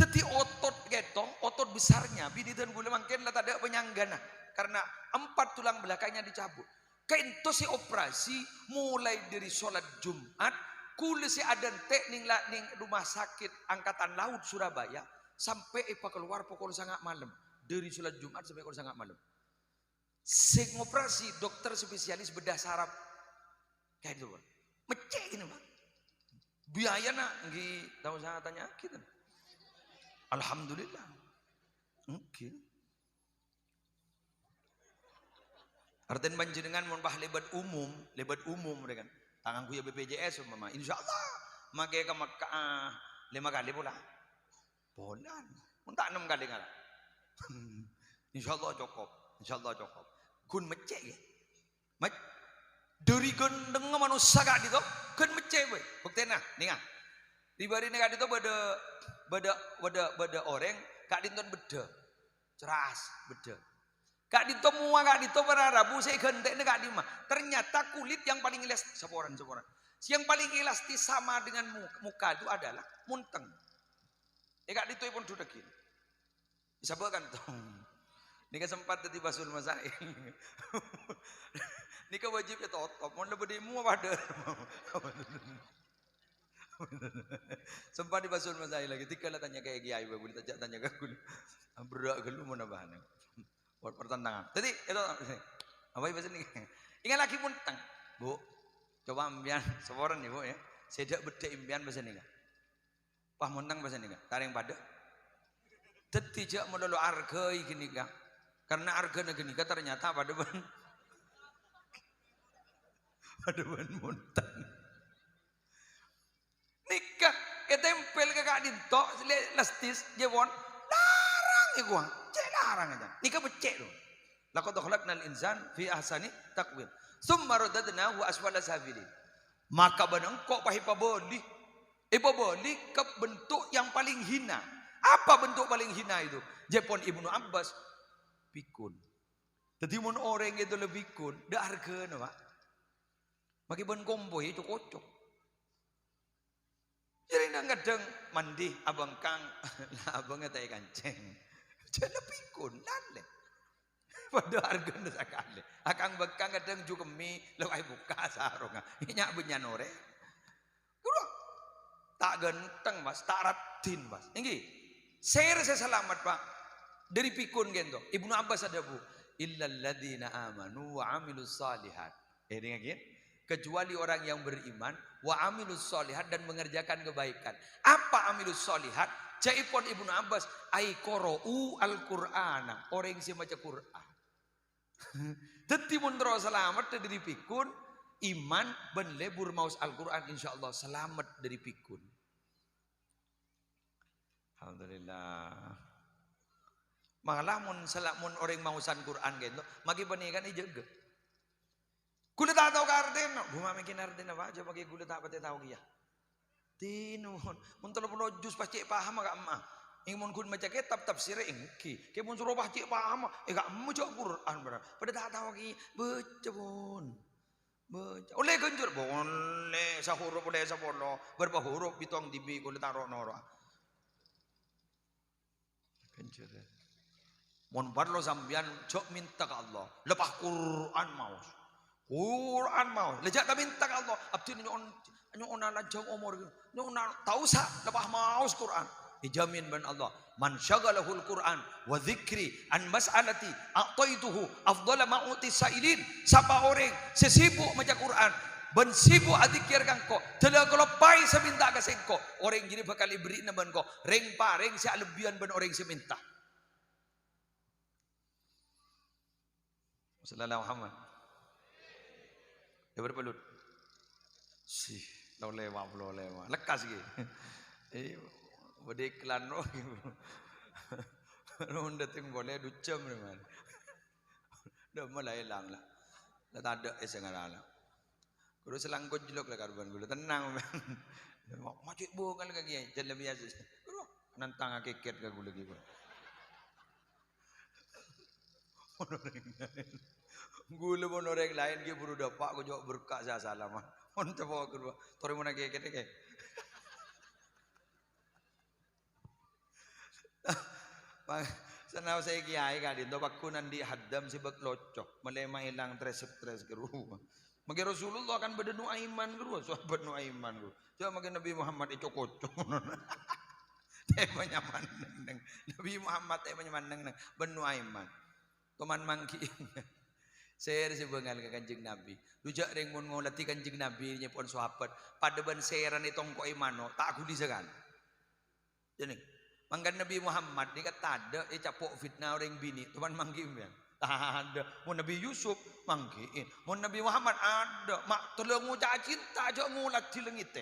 Jadi otot gitu, otot besarnya bini dan gaula mungkin lah tak ada penyanggana. Karena 4 tulang belakangnya dicabut. Kainto si operasi mulai dari sholat Jumat, kule si adan tek ning rumah sakit Angkatan Laut Surabaya sampai keluar pukul sangat malam. Dari sholat Jumat sampai pukul sangat malam. Sing operasi dokter spesialis bedah saraf. Kayak itu, Bang. Mecek ini, Bang. Biaya nak nggih tahu saya tanya kita. Alhamdulillah. Oke. Artinya panjenengan mun bah lebat umum mereka. Tanganku ya BPJS umpama. Insyaallah make ke Makkah 5 kali pula. Bolan. Mun tak 6 kali ngala. Insyaallah cukup. Kun mecek ya. Dari gendeng manusia gak dito, kun mecek we. Buktena, ninga. Di bari nek dito beda orang kak dinton beda. Ceras beda. Kak dito mua kak dito para Rabu saya gentek nek kak dima. Ternyata kulit yang paling elastis seporan. Yang paling elastis sama dengan muka itu adalah munteng. Kak dito pun sudah gini. Bisa kan tuh. Nika sempat tadi basul masail. Nika wajib ya totop. Mau lebih demo pada. Sempat di basul masail lagi. Tika lah tanya kayak kiai, boleh tanya ke aku. Berak gelu mau nabahan. Buat pertentangan. Jadi itu apa bahasa ini? Ingat lagi munteng, Bu. Coba ambian seorang nih Bu ya. Sedak beda impian bahasa ini. Pah munteng bahasa ini. Taring pada. Tidak melulu harga gini kan. Karena harga gini kan ternyata pada ban munteng. Nikah ketempel ke kak dinto lestis jewon larang ya gua. Larang aja. Nikah becek loh. Laqad khalaqnal insan fi ahsani taqwim. Summa radadnahu asfala safilin. Maka benengkok pahipaboli. Ipaboli ke bentuk yang paling hina. Apa bentuk paling hina itu? Jepon Ibnu Abbas pikun. Jadi mun orang itu lebih pikun, dak hargana, Pak. Maki ben kombo itu kocok. Jadi nang kadang mandi abang Kang, abangnya tai kanceng. Jadi pikun lale. Pada harga sekali. Akang bekang kadang juga mie lewai buka sarung. Nyak benyanore. Kurang. Tak genteng Mas, tak ratin Mas. Ini saya selamat Pak. Dari pikun gitu. Ibnu Abbas ada Bu. Illal ladzina amanu wa amilus salihat. Dengar gitu. Kecuali orang yang beriman wa amilus salihat dan mengerjakan kebaikan. Apa amilus salihat? Jaipon Ibnu Abbas ai qara'u al-Qur'ana, orang yang baca Quran. Dadi mun selamat dari pikun, iman ben lebur maus Al-Qur'an insyaallah selamat dari pikun. Alhamdulillah. Malah mun orang mausan Quran gitu, magi pernikahan dijaga. Gula tak tahu karden, gua makin karden apa aja pakai gula tak pati tahu dia. Tinun, mun 30 juz pasti paham agak emak. Ing mun kun baca kitab tafsir engki. Ke mun suruh pasti paham, gak emak cok Quran benar. Pada tak tahu lagi baca pun. Baca. Oleh genjur boleh sahuruf boleh sapono. Berapa huruf bitong dibi gula taruh nora. Genjur. Mun parlo sambian cok minta ke Allah. Lepas Quran mau. Quran mau. Lejak tak minta ke Allah. Abdi nyon lanjang umur. Nyon tahu sah lepas mau Quran. Dijamin ban Allah. Man syagalahul Quran wa dzikri an mas'alati a'taituhu afdhala ma uti sailin. Siapa orang sesibuk maca Quran ben sibuk adzikir kangko telah kelepai seminta ka sengko orang gini bakal diberi ban ko reng pareng sia lebihan ban orang seminta. Sallallahu Muhammad. Ya berpelut. Sih, lo lewat. Lekas gitu. Bade iklan roh gitu. Lo datang boleh ducam teman. Dah mulai hilang lah. Dah tak ada esengara lah. Kudu selangkut jelok lah karban kudu tenang man. Macik bukan lagi jalan biasa. Kudu nantang keket ke kudu lagi. Gula pun orang lain dia baru dapat aku jawab berkah saya salam. Mon coba kedua. Tori mana ke. Senau saya kiai kadin to pakunan di haddam sibak locok. Melema hilang stres ke rumah. Magi Rasulullah kan bedenu aiman ke rumah. Sahabat nu aiman ke. Coba magi Nabi Muhammad itu kocok. Temanya mandeng. Nabi Muhammad temanya mandeng. Benu aiman. Teman mangki. Saya si bengal ke kanjeng Nabi. Rujak ring mun ngolati kanjeng Nabi nyepon sahabat. Pada ban seran itong ko imano tak aku disegan. Jadi manggan Nabi Muhammad ni kata ada capok fitnah orang bini teman mangki yang ada. Mun Nabi Yusuf mangkiin. Mun Nabi Muhammad ada. Mak tolong ngucap cinta aja ngulat di lengite.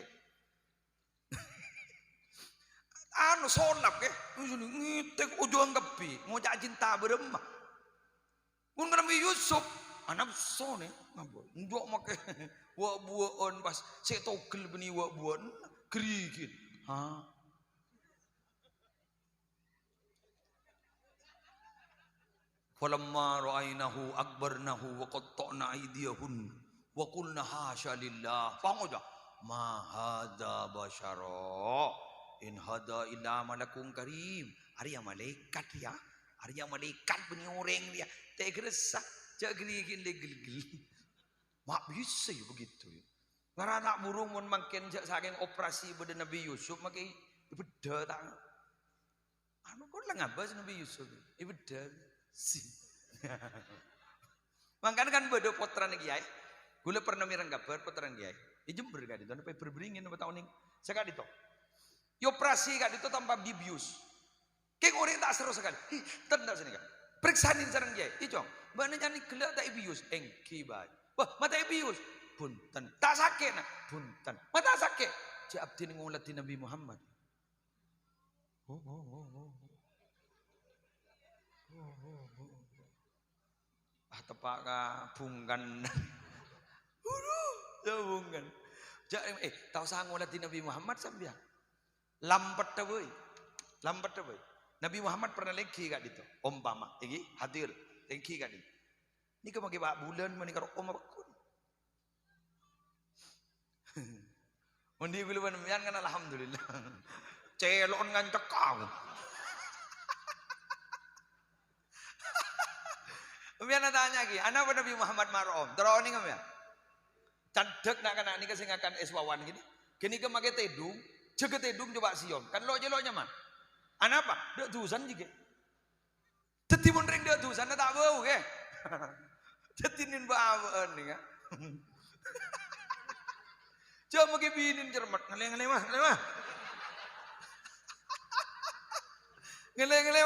Anu solap ke. Ngitek ujung kepi. Ngucap cinta beremah. Mun Nabi Yusuf anak sone ngabur ndok make wa buon pas sik togel beni wa buon grigit ha falamma ra'ainahu akbarnahu wa qatta'na aydiyahun wa qulna hasya lillah pangoda ma hadza basyara in hada illa malakun karim arya malaikat ya arya malaikat beni orang dia tak geresa jak geli-geli. Mak bisa ya begitu ya. Karena anak burung mun makin saking operasi pada Nabi Yusuf makin beda tak. Anu kok lah ngabas Nabi Yusuf. Beda sih. Mangkan kan beda potran kiai. Gula pernah mirang kabar potran kiai. Di Jember kan itu sampai berberingin apa tahun ini. Sekali itu. Operasi kan itu tanpa dibius. Kayak orang tak seru sekali. Tenda sini kan. Periksain sareng kiai. Icong. Mana nyani gelak tak ibius engki bae. Wah, mata ibius. Punten. Tak sakit nak. Punten. Mata sakit. Cik abdi ngulat di Nabi Muhammad. Tepak ka bungkan. Bungkan. Tahu sah ngulat di Nabi Muhammad sambian. Lampat tawai. Nabi Muhammad pernah lagi kat itu. Umpama, iki hadir. Tengki kan ini. Ini ke pakai bulan menikah om apa pun. Mundi gulu panemian kan alhamdulillah. Celon ngan cekang. Mian tanya lagi, anak apa Nabi Muhammad marom? Terus ini kan candek nak kena ni kesingakan eswawan gini. Kini ke pakai tedung, jaga tedung coba siom. Kan lo nyaman. Anak apa? Dek tusan juga. Jadi mun ring dia tu sana tak bau ke? Jadi nin bawaan ni kan? Coba ke binin cermat ngeleng mah. Ngeleng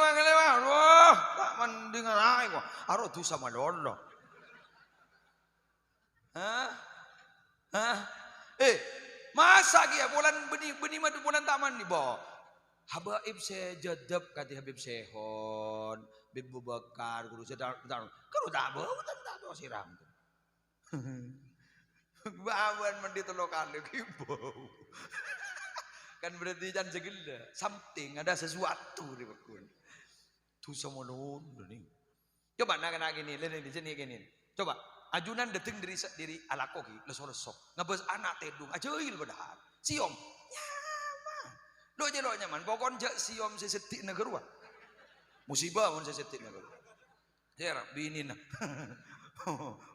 mah. Wah, tak mending ngalai kok. Aro tu sama lolo. Hah? Masa dia bulan benih madu bulan taman ni boh. Habaib saya jadab kata Habib Sehon, Habib Bakar, guru saya tahu. Kalau tak bawa tak tahu siram tu. Bawan mandi telo kali ki bau. Kan berarti jangan segala. Something ada sesuatu di bekun. Tu sama nih. Coba nak gini, di sini gini. Coba ajunan deting diri alakoki lesok ngabes anak tedung ajail padahal. Siom. Nyaman. Lo nyaman. Pokon jak siom sesetik negerua. Musibah mun sesetik negerua. Ya bini nah.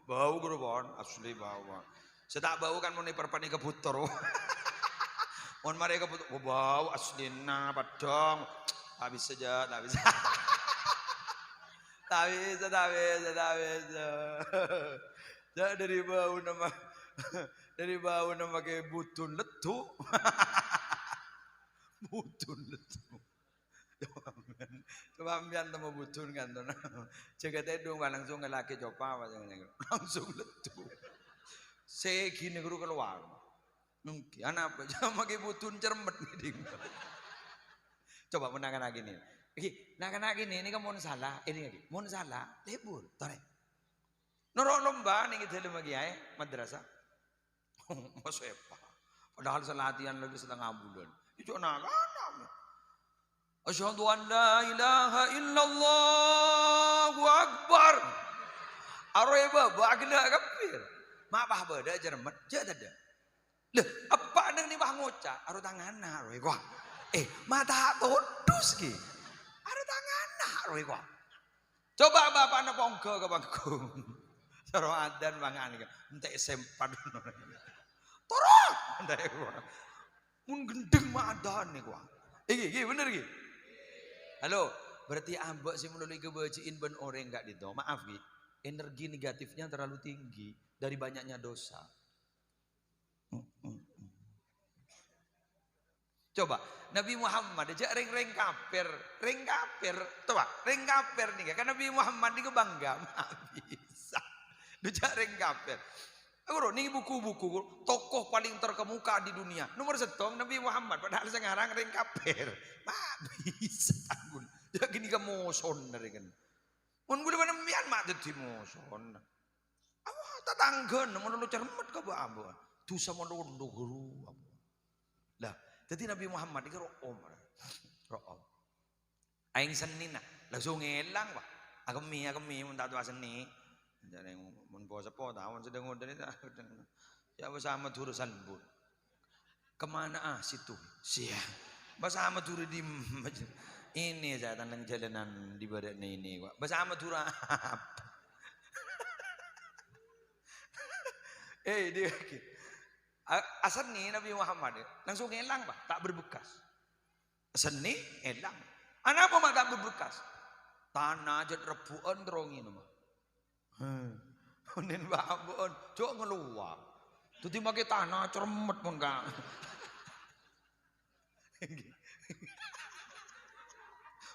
Bau gerobon asli bau. Setak bau kan mun perpani keputor. Mun mari keputor bau aslina padang. Habis saja, habis. Tak bisa. Dari bau nama kayak butun letu. Butun letu. Coba ambian temu butun kan tuh. Jaga tedung langsung ke laki coba langsung letu. Segini guru keluar. Mungkin anak apa? Jangan pakai butun cermet nih. Coba menangan lagi nih. Nah kena gini, ini kan mohon salah, ini lagi, mohon salah, lebur, tore. Norok lomba nih kita lagi ya, madrasah. Mas apa? Padahal latihan lagi setengah bulan. Itu anak. Asyhadu an la ilaha illallah wa akbar. Areba bagna kafir. Mapah beda jermet, jadi ada. Leh, apa nang ni bah ngocak? Aru tangan aru gua. Mata todus ki. Aru tangan aru gua. Coba bapak na pongko ke bangku. Saro adan mangan iki. Entek sempat. Torong ndek gua. Mun gendeng mah adan nih gua. Iki bener iki. Halo, berarti ambek sih melalui kebajiin ben orang enggak gitu. Maaf ki. Energi negatifnya terlalu tinggi dari banyaknya dosa. Coba Nabi Muhammad aja ring kafir, coba ring kafir nih kan Nabi Muhammad ini bangga, bisa, dia ring kafir. Aku nih buku-buku tokoh paling terkemuka di dunia nomor 1 Nabi Muhammad padahal sekarang ring kafir, bisa anggun, ya gini kamu son dari kan, mun gue mana mian mak jadi moson, awah tetangga, mau lu cermet ke abu, tuh sama lu guru, lah. Jadi Nabi Muhammad itu ro'om. Aing seni nah, langsung ngelang pak. Agemi mun tak tua seni. Jadi mun puasa tahun sedang udah itu. Ya bersama turu salbut. Kemana situ? Sia. Bersama turu di ini saya tandang jalanan di badan ini pak. Bersama turu apa? Dia asal nih Nabi Muhammad langsung hilang pak, tak berbekas. Seni hilang. Anak apa mak tak berbekas? Tanah jad rebuan terongin mah. Nen babon, cok ngeluar. Tuti make tanah cermet pun kang.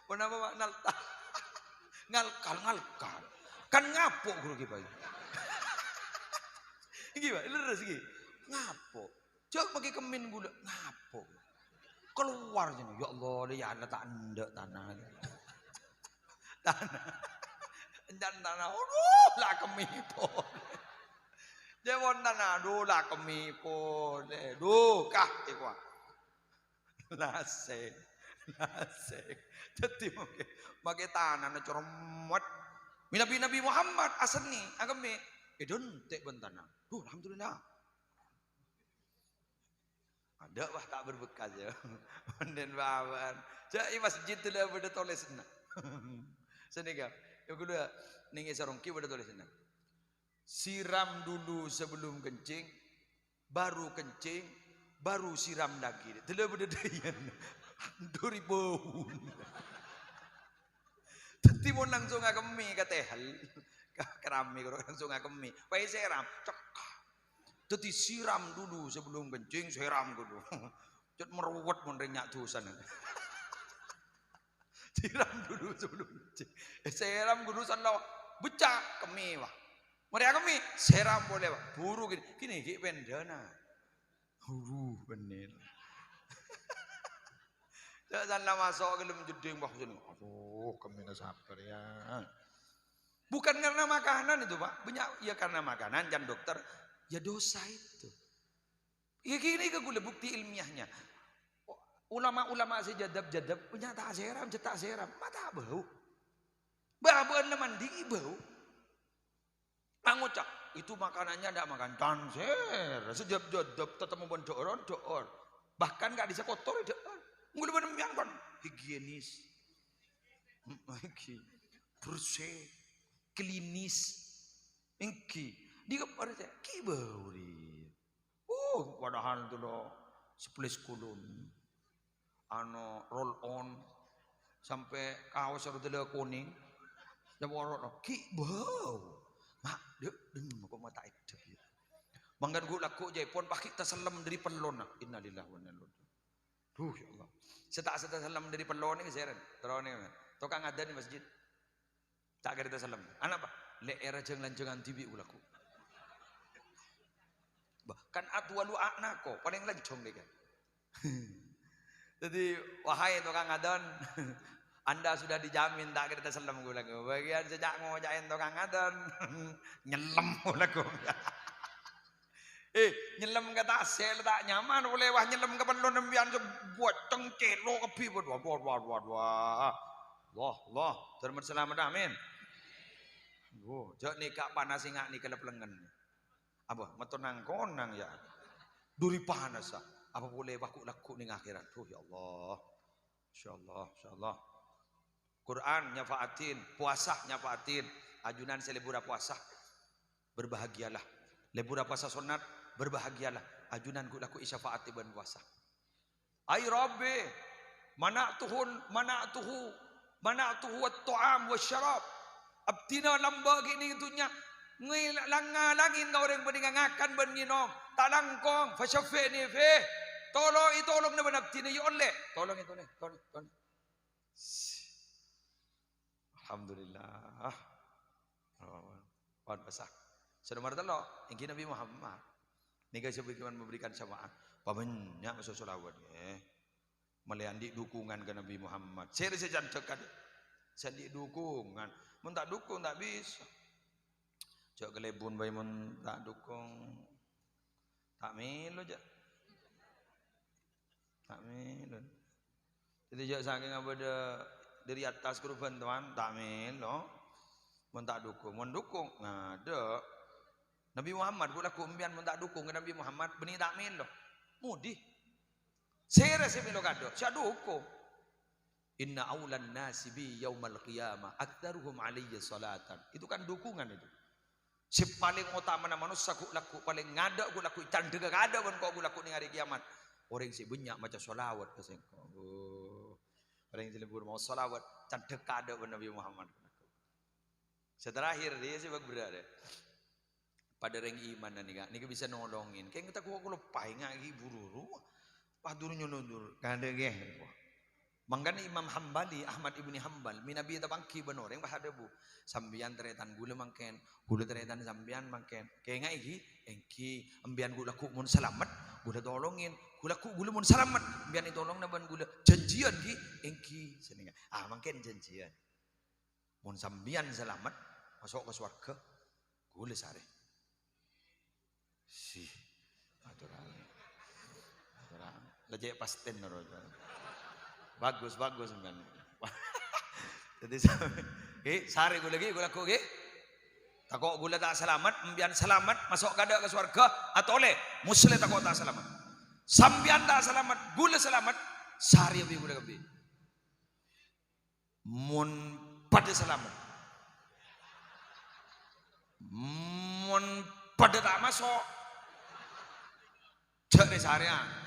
Kenapa mak ngalkal. Kan ngapok guru kita. Gimana? Leres gitu. Ngapo? Cok pakai kemin gula ngapo? Keluar sini. Ya Allah, dia ada tak ndek tanah. Dan tanah, aduh lah kemipon. Jawon tanah, aduh lah kemipon. Duh kah ikwa. Lasek. Jadi pakai tanah na coromot. Nabi Muhammad asal nih, agame. Edon tek bentana. Duh, alhamdulillah. Ada wah tak berbekas ya. Dan bawan. Jadi masjid tu lah pada tulis na. Senikah. Yang kedua, ningi sarongki pada tulis na. Siram dulu sebelum kencing, baru kencing, baru siram lagi. Telah pada dayan. 2000. Tadi mau langsung ngakemi kata hal. Kerami kalau langsung ngakemi. Pai seram. Cek. Jadi siram dulu sebelum kencing, siram dulu. Cut meruwet menrenyak dosa. Siram dulu sebelum kencing. Siram dulu sana becak kemi wah. Mereka kemi siram boleh wah. Buru gini pendana. Buru bener. Jangan masuk ke dalam jeding bah sini. Aduh kemi na sabar ya. Bukan karena makanan itu Pak. Banyak ya karena makanan dan dokter. Ya dosa itu. Ya gini ke gula bukti ilmiahnya. Ulama-ulama sejadab-jadab punya tak seram, cetak seram. Mata bau. Bahan mandi bau. Mangucap. Itu makanannya tidak makan cancer. Sejadab tetap membuat door. Bahkan gak bisa kotor. Ngulu bener kan higienis. Bersih. Klinis. Engki. Di kepada saya. Kibau dia. Padahal itu loh. Splis kulun. Roll on. Sampai kaos harus ada kuning. Dan warna. Kibau. Mak, kok mata itu. Manggan gue laku Jepun pakai tasalam dari pelon. Innalillahi wa inna ilaihi raji'un. Ya Allah. Setak tasalam dari pelon ini seren. Terus ni, tukang ada di masjid. Tak kira tasalam. Anak apa? Le era jangan TV ulaku. Bahkan atwalu anako paling lancong dia kan. Jadi wahai tukang adon, Anda sudah dijamin tak kira tasalam gue lagi. Bagian sejak ngojain tukang adon, nyelam ulaku. Nyelam ke tasel tak nyaman boleh wah nyelam ke pelon nembian buat cengkelo ke pi buat wah terima selamat amin. Jok nikah panas ingat nikah lepelengan. Apa metonang konang ya. Duri panas ah. Apa boleh laku ning akhirat. Ya Allah. Insyaallah. Quran nyafaatin, puasa nyafaatin, ajunan selebura puasa. Berbahagialah. Lebura puasa sunat, berbahagialah. Ajunan ku laku isyafaat ban puasa. Ay Rabbi, mana'tuhu at-ta'am wasyarab. Abtina lamba gini itunya ngilangalangin kau orang beningangakan beninom talangkong fasyafini fi tolong na benabtina ya oleh tolong itu nih tolong. Alhamdulillah. Pasah. Sudah martalo ingin Nabi Muhammad. Nika sebagaimana memberikan syafaat. Banyak masuk selawat melihat dukungan ke Nabi Muhammad. Saya sejantakan. Saya dukungan. Mun tak dukung tak bisa. Cok kelebun bayi mun tak dukung. Tak milo je. Tak milo. Jadi jok saking abada dari atas kurban tuan tak milo. Mun tak dukung, mun dukung. Nah, ada. Nabi Muhammad gula kumbian mun tak dukung ke Nabi Muhammad benih tak milo. Mudi. Saya rasa milo kado. Saya dukung. Inna awlan nasi bi yaumal qiyamah aktsaruhum alayya salatan. Itu kan dukungan itu. Si paling utama na manusia ku laku paling ngada ku laku candega kada pun kau laku ning hari kiamat. Orang si banyak macam selawat ke sengko. Orang si lebur mau selawat candega kada pun Nabi Muhammad. Seterakhir dia si berada. Pada reng iman nih kan, bisa nolongin. Kayak kita ku lupa ngagi bururu. Padurnya nundur kada ge. Manggan Imam Hambali, Ahmad ibni Hambal, minabi tabangki benoreng bahadabu. Sambian teretan gula mangken, gula teretan sambian mangken. Kaya nga engki, ambian gula ku mun salamat, gula tolongin, gula mun salamat, ambian itolong naban gula janjian ki, engki seninga. Mangken janjian. Mun sambian salamat, masuk ke swarga, gula sare. Aturan. Lajak pasten noroja. Bagus kan. Jadi sari gula lagi gula ku takok gula tak selamat ambian selamat masuk kada ke surga atau oleh muslim takok tak selamat sambian tak selamat gula selamat sari abi gula kabi mun pada selamat mun pada tak masuk cari sarian.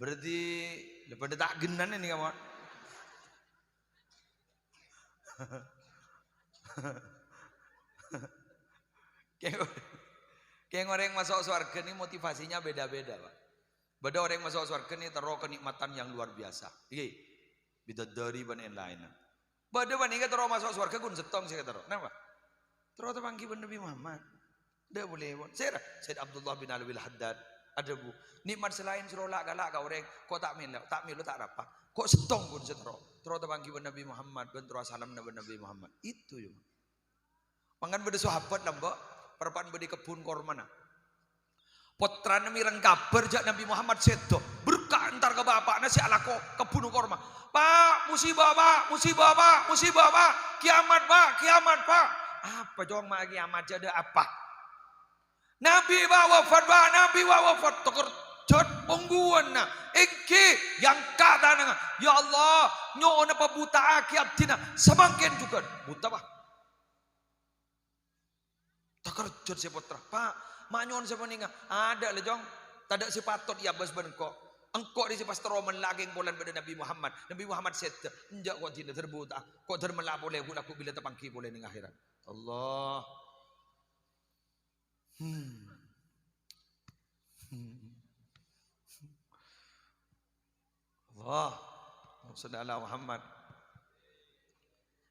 Berarti daripada tak genan ini kamu. Kayak orang yang masuk surga ini motivasinya beda-beda, Pak. Beda orang yang masuk surga ini terus kenikmatan yang luar biasa. Iki bidadari ban lain. Beda ban ini terus masuk surga gun setong sih terus. Kenapa? Terus terpanggi ban Nabi Muhammad. Dah boleh. Said Abdullah bin Alwi Al-Haddad. Ada bu, nikmat selain suruh galak orang, kok tak milu tak rapat, kok setong pun setero. Terus tabangki Nabi Muhammad, ben terus salam Nabi Muhammad. Itu juga. Mangan beda sahabat lah mbak, perpan beda kebun kormana. Putra mireng kabar jak Nabi Muhammad sedo berkah antar ke bapak nasi alako kebun korma. Pak, musibah pak, musibah pak, musibah pak, kiamat pak, kiamat pak. Apa jong ma kiamat ada apa? Nabi wafat pak, Nabi wafat toker jod pungguan na. Engke yang kata nanga, ya Allah, nyo na pabuta aki abdina semakin juga buta pak. Toker jod si putra pak, manyon siapa ninga ada le jong, tadak si patot ya bas benko. Engkau di si pastor Roman lagi bulan pada Nabi Muhammad. Nabi Muhammad seta, enjak kau tidak terbuta, kau termelak boleh aku bila terpangki boleh ning akhirat. Allah. Allah. Saudara Muhammad.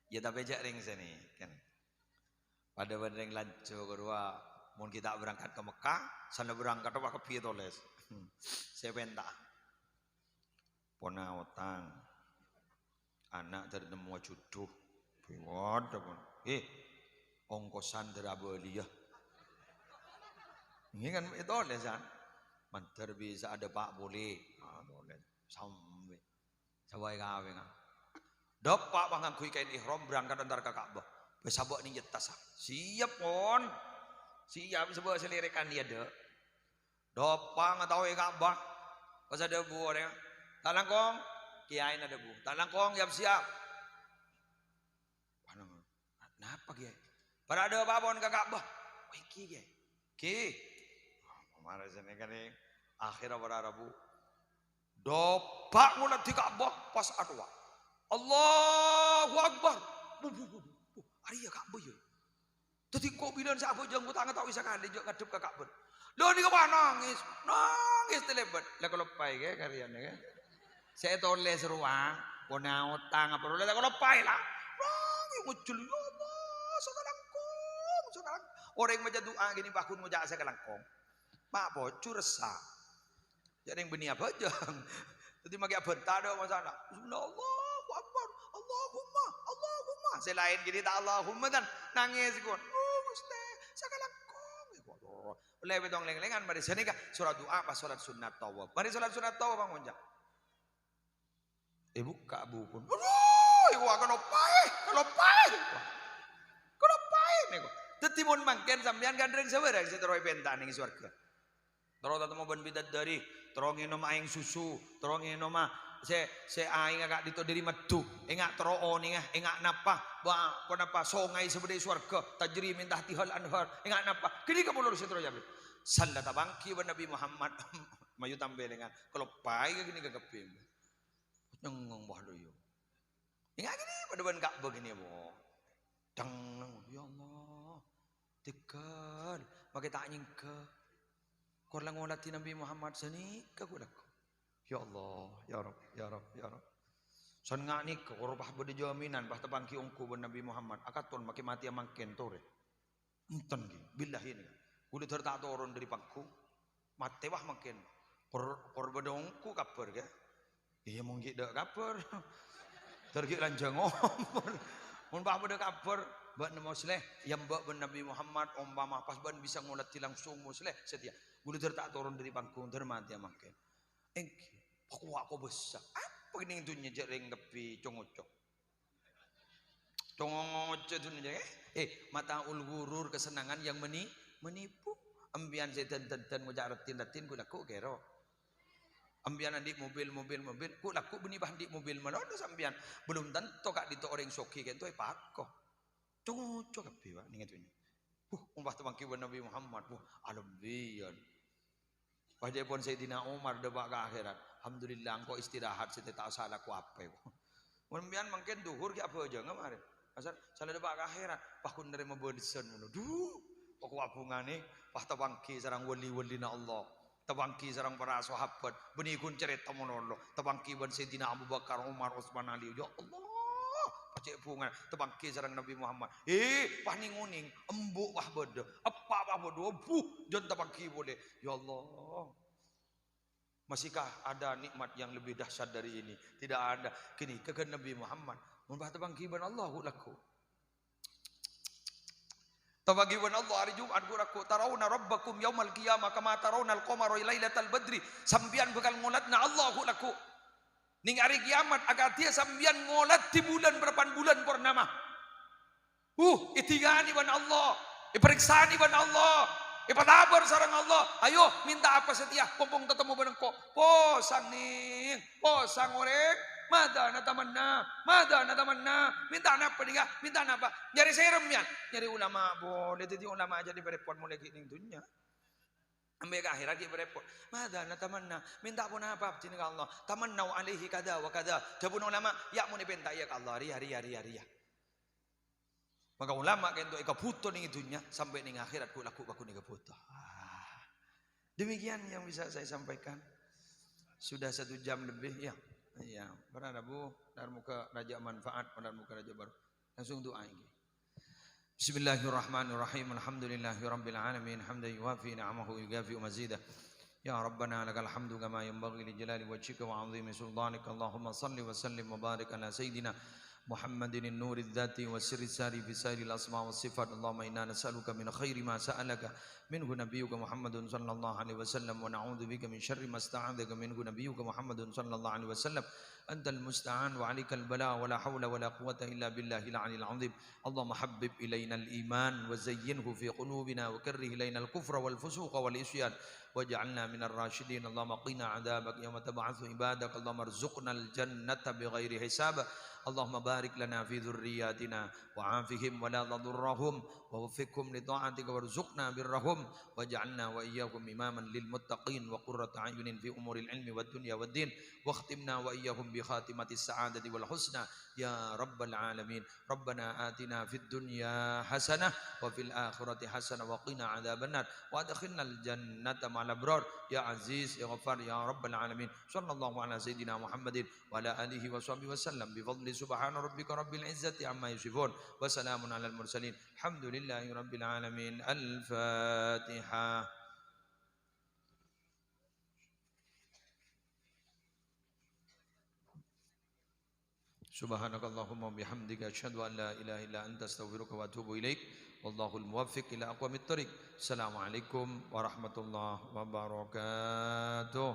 Ya tak bejak ring sini kan. Pada ring lancu kedua, mun kita berangkat ke Mekah, sana berangkat apa ke Pitoles. Saya pentak. Pona otang anak dari nemu jodoh waduh pun ongkosan dari abaliah ini kan itu lesan mantar bisa ada pak boleh boleh sampai sampai kawin dapat bangang kui kain ihram berangkat antar ke Ka'bah besabak ni jetas siap pon siap sebab selirikan dia dek dapat tahu Ka'bah pas ada buahnya tak langkong, kiai ada bu. Tak langkong, siap. Kenapa kiai? Pada ada apa-apa ke Ka'bah? Wih kiai, kiai. Kemarin sini kan ni akhirnya pada Rabu. Dopak mulat di Ka'bah pas adwa. Allahu Akbar. Hari ya Ka'bah ya. Jadi kau bilang siapa janggut tangan tak bisa kali juga ngadep ke Ka'bah. Lo ni kau nangis terlebat. Lah kalau pai ke karyanya kan. Saya tulis ruang, pona utang apa boleh kalau pai lah. Nangis muncul ya Allah, sekarang orang yang baca doa gini bakun mau jasa kelangkong. Mak bocor resah. Jadi yang benih apa aja. Jadi makai bentar ada masalah. Allahu Akbar, Allahumma. Selain gini tak Allahumma dan nangis kon. Oh Gusti, sekelangkong. Oleh betong leng-lengan mari sini kah surat doa pas salat sunat tawaf. Mari salat sunat tawaf Bang Monja. Ibu kak bu pun. Aduh, ibu kalau pai nih kok. Tetimun mangken sampean gandreng sabarang seteroi pentak ning surga. Terus tatemo ben bidat dari, terus nginom aing susu, terus nginom se aing agak dito diri medu, engak teroo ning engak napa, kenapa songai sebede surga, tajri min tahtihal anhar, engak napa. Kini kamu lurus terus ya. Sanda tabangki wa Nabi Muhammad mayu tambe dengan kalau pai gini gagapim. Nyengong bah doyo. Ingat gini pada ban Ka'bah begini boh. Dang ya Allah. Tekan pakai tak nyingka. Kor lang ngolati Nabi Muhammad sani ka kudak. Ya Allah, ya Rabb, ya Rabb, ya Rabb. San ngani ka korpah bade jaminan bah tabangki ungku ban Nabi Muhammad akaton make mati amangken tore. Enten gi billahi ini. Udah tertak turun dari pangku. Mate wah makin. Kor bade ungku kabar ke. Iya mungkin dak kabar, tergik lanjang ngomor, mun bah pada kabar, buat musleh, yang buat Nabi Muhammad umpama pas ban bisa ngulati langsung musleh setia, bulu tertak turun dari panggung termati makin, aku besar, apa ini itu nyejak ringkepi congocok itu nih mata ulgurur kesenangan yang menipu, ambian setan ngujak ratin kudaku kero. Ambian di mobil, ku laku beni bah di mobil mana ada sambian belum tentu kak dito orang soki kan tu pakko cocok api pak ningat ini umpah tu bangki Nabi Muhammad alambian pada pun Sayyidina Umar debak ke akhirat alhamdulillah engkau istirahat saya tak salah ku apa ambian mungkin duhur ki apa aja kemarin asal salah debak ke akhirat pakun dari mabodison duh aku abungane pah tabangki sarang wali-wali na Allah tabangki sarang para sahabat benikun cerita monolog tabangki ban Sayyidina Abu Bakar Umar Utsman Ali ya Allah pacek bunga tabangki sarang Nabi Muhammad paninguning embuk wah bodo apa bodo jon tabangki boleh ya Allah Masihkah ada nikmat yang lebih dahsyat dari ini? Tidak ada. Kini kekeh Nabi Muhammad membahatabang kiban Allahu laku. Tabagiwan Allah hari Jumat guraku tarawna rabbakum yaumal qiyamah kama tarawna al-qamara lailatal badri. Sambian bakal ngolatna Allahu laku. Ning hari kiamat agar dia sambian ngolat di bulan berpan bulan purnama. Itigani ban Allah. Iperiksani ban Allah. Ipatabar sarang Allah. Ayo minta apa setia. Kumpung ketemu benengko. Posang nih. Posang orek. Mada na tamanna. Mada na tamanna. Minta apa nih? Minta apa? Nyari serem ya. Nyari ulama boleh. Jadi ulama aja di berepot mulai gini dunia. Ambil ke akhirat dia berepot. Mada na tamanna. Minta pun apa? Cina Allah. Tamannau alaihi kada wa kada. Jabun ulama. Ya mau dipenta ya ke Allah. Ria. Maka ulama kento ika butuh ning dunya sampai ning akhirat ku laku baku ning butuh. Demikian yang bisa saya sampaikan. Sudah 1 jam lebih ya. Ya, berada Bu, dar muka raja manfaat, dar muka raja baru. Langsung doa ini. Bismillahirrahmanirrahim. Alhamdulillahirabbil alamin. Hamdan yuwafi ni'amahu yugafi mazidah. Ya Rabbana lakal hamdu kama yanbaghi li jalali wajhika wa 'azimi sultanika. Allahumma shalli wa sallim wa barik ala sayidina Muhammadin nuril dzati wa sirri sari fi sairil asma wa sifat. Allahumma inna nas'aluka min khairi ma sa'alaka minhu nabiyyuka Muhammadun sallallahu alaihi wasallam wa na'udzu bika min syarri ma sta'adzaka minhu nabiyyuka Muhammadun sallallahu alaihi wasallam. Antal musta'an wa 'alaikal bala wa la haula wa la quwwata illa billahil 'aliyyil 'azim. Allahumma habbib ilaina al-iman wa zayyinhu fi qulubina wa karrih ilaina al-kufra wal fusuqa wal isyan waj'alna minar rasyidin. Allahumma qina 'adzabak yauma tab'atsu ibadak. Allahumma arzuqnal jannata bighairi hisab. Allahumma barik lana fi dhurriyyatina wa afihim wa la tadurrahum wa waffiqhum li ta'atika warzuqna birrahum waj'alna wa iyyakum imaman lil muttaqin wa qurrata a'yunin fi umuril ilmi wad dunya wad din wa khtimna wa iyyahum bi khatimatis sa'adati wal husna ya rabbal alamin. Rabbana atina fid dunya hasanah wa fil akhirati hasanah wa qina adzabannar wa adkhilnal jannata ma'al abrar ya aziz ya ghaffar ya rabbal alamin. Sallallahu ala sayidina Muhammadin wa ala alihi wa sahbihi wasallam bi fadli subhana rabbika rabbil izzati amma yasifun wa salamun alal mursalin alhamdulillahi rabbil alamin. Al-Fatihah. Subhanakallahumma bihamdika asyhadu an la ilaha illa anta astaghfiruka wa atubu ilaik. Wallahul muwaffiq ila aqwamit thoriq. Assalamualaikum warahmatullahi wabarakatuh.